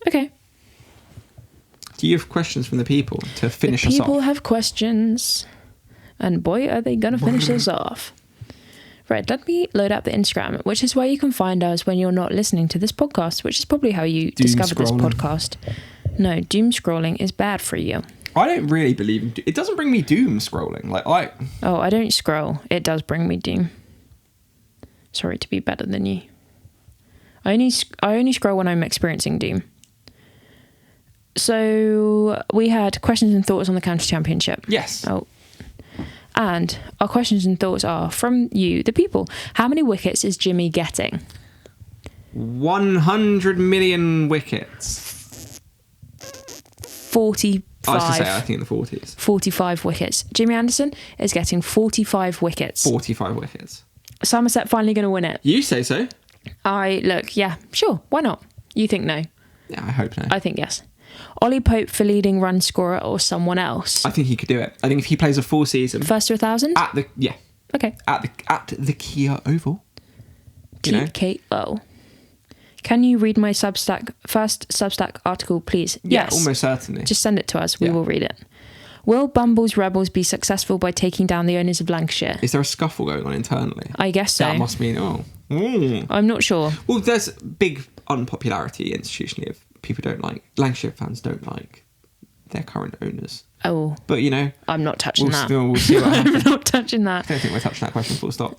Okay. Do you have questions from the people to finish us off? People have questions. And boy, are they going to finish this off. Right, let me load up the Instagram, which is where you can find us when you're not listening to this podcast, which is probably how you discovered this podcast. No, doom scrolling is bad for you. I don't really believe in it. Doesn't bring me doom scrolling. I don't scroll. It does bring me doom. Sorry to be better than you. I only scroll when I'm experiencing doom. So we had questions and thoughts on the county championship. Yes. Oh. And our questions and thoughts are from you, the people. How many wickets is Jimmy getting? 100 million wickets. 45. I was going to say, I think in the 40s. 45 wickets. Jimmy Anderson is getting 45 wickets. 45 wickets. Somerset finally going to win it. You say so? Yeah, sure. Why not? You think no? Yeah, I hope no. I think yes. Ollie Pope for leading run scorer or someone else? I think he could do it. I think if he plays a full season. First to 1,000? Okay. At the Kia Oval. TKO. Can you read my first Substack article, please? Yeah, yes. almost certainly. Just send it to us. We will read it. Will Bumble's rebels be successful by taking down the owners of Lancashire? Is there a scuffle going on internally? I guess so. That must mean, I'm not sure. Well, there's big unpopularity institutionally of people don't like, Lancashire fans don't like their current owners. Oh. But, I'm not touching that. We'll see what happens. I'm not touching that. I don't think we're touching that question full stop.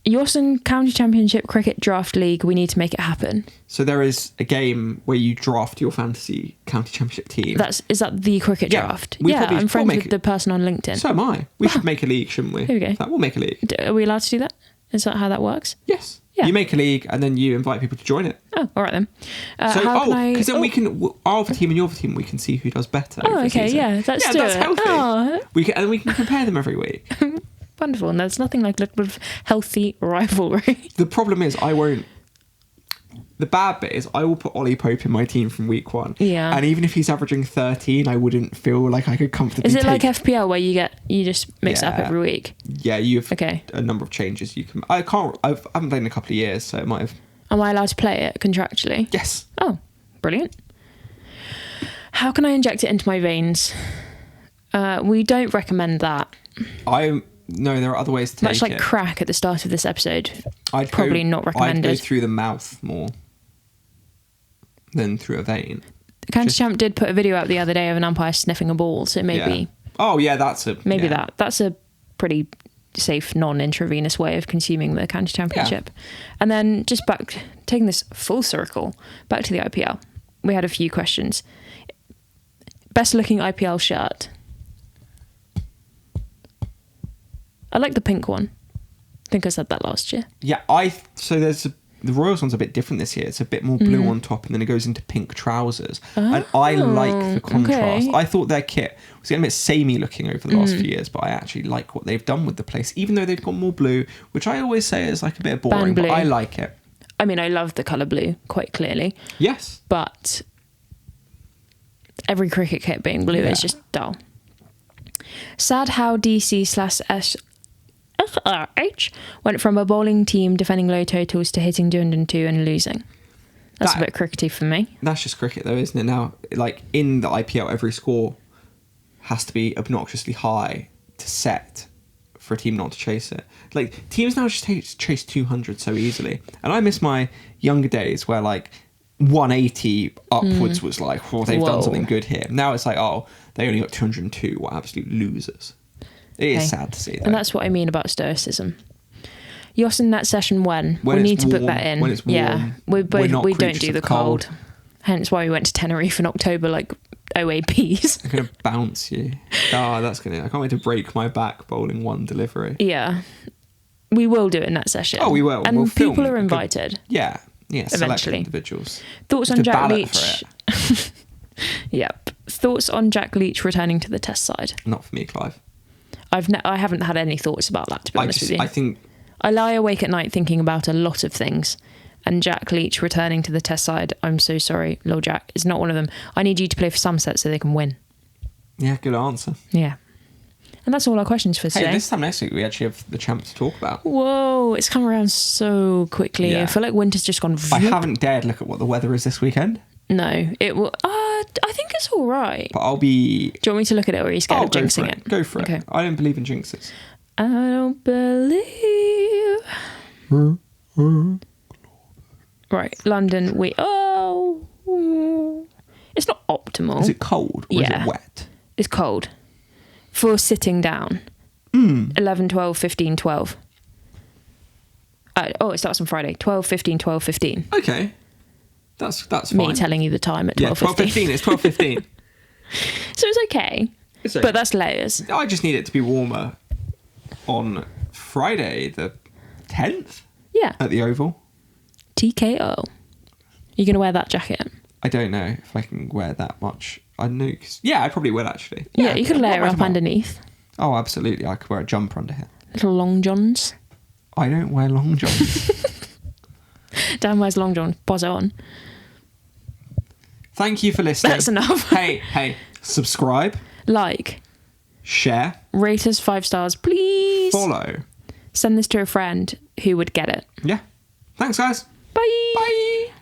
Yorkshire County Championship Cricket Draft League, we need to make it happen. So there is a game where you draft your fantasy county championship team. Is that the cricket draft? I'm friends with the person on LinkedIn. So am I. We should make a league, shouldn't we? Here we go. We'll make a league. Are we allowed to do that? Is that how that works? Yes. Yeah. You make a league and then you invite people to join it. Oh, all right then. Because then we can, our team and your team, we can see who does better. Oh, okay, yeah, that's healthy. Oh. We can compare them every week. Wonderful, and there's nothing like a little bit of healthy rivalry. The problem is the bad bit is I will put Ollie Pope in my team from week 1. Yeah. And even if he's averaging 13, I wouldn't feel like I could comfortably Is it like FPL where you just mix it up every week? Yeah, you have a number of changes you can. I haven't played in a couple of years, so it might have. Am I allowed to play it contractually? Yes. Oh, brilliant. How can I inject it into my veins? We don't recommend that. No, there are other ways to take it. Much like crack at the start of this episode. Probably not recommended. I'd go through the mouth more than through a vein. The County Champ did put a video out the other day of an umpire sniffing a ball, so maybe... Oh, yeah, that's a... Maybe that's a pretty safe non-intravenous way of consuming the County Championship. Yeah. And then just taking this full circle, back to the IPL. We had a few questions. Best looking IPL shirt. I like the pink one. I think I said that last year. Yeah, so there's the Royals one's a bit different this year. It's a bit more blue on top, and then it goes into pink trousers. And I like the contrast. Okay. I thought their kit was getting a bit samey looking over the last few years, but I actually like what they've done with the place, even though they've got more blue, which I always say is like a bit boring, but I like it. I mean, I love the colour blue, quite clearly. Yes. But every cricket kit being blue is just dull. Sad how DC/SRH went from a bowling team defending low totals to hitting 202 and losing. That's a bit crickety for me. That's just cricket though, isn't it? Now, like in the IPL, every score has to be obnoxiously high to set for a team not to chase it. Like, teams now just chase 200 so easily. And I miss my younger days where, like, 180 upwards was like, oh, they've done something good here. Now it's like, oh, they only got 202. What absolute losers. It is sad to see that. And that's what I mean about stoicism. You're in that session when we need to book that in. When it's warm. Yeah, we don't do the cold. Hence why we went to Tenerife in October, like OAPs. I'm going to bounce you. I can't wait to break my back bowling one delivery. Yeah. We will do it in that session. Oh, we will. And we'll people are invited. Yeah, select eventually. Individuals. Thoughts on Jack Leach? Yep. Thoughts on Jack Leach returning to the Test side? Not for me, Clive. I haven't had any thoughts about that, to be honest with you. I think I lie awake at night thinking about a lot of things. And Jack Leach returning to the Test side, I'm so sorry, Lord Jack, is not one of them. I need you to play for Somerset so they can win. Yeah, good answer. Yeah. And that's all our questions for today. Hey, this time next week we actually have the champ to talk about. Whoa, it's come around so quickly. Yeah. I feel like winter's just gone. I haven't dared look at what the weather is this weekend. No, it will. I think it's all right. But I'll be. Do you want me to look at it, or are you scared of jinxing it? Go for it. I don't believe in jinxes. I don't believe. Right, London. It's not optimal. Is it cold or is it wet? It's cold. For sitting down. 11, 12, 15, 12. It starts on Friday. 12, 15, 12, 15. Okay. That's fine. Me telling you the time at 12:15. 12:15. It's 12:15. So it's okay. But that's layers. I just need it to be warmer on Friday the 10th. Yeah. At the Oval. TKO. You going to wear that jacket? I don't know if I can wear that much. I know. Yeah, I probably will actually. Yeah, you could layer up underneath. Oh, absolutely. I could wear a jumper under here. Little long johns. I don't wear long johns. Dan wears long johns. Pause on. Thank you for listening. That's enough. Hey, subscribe. Like. Share. Rate us 5 stars, please. Follow. Send this to a friend who would get it. Yeah. Thanks, guys. Bye. Bye.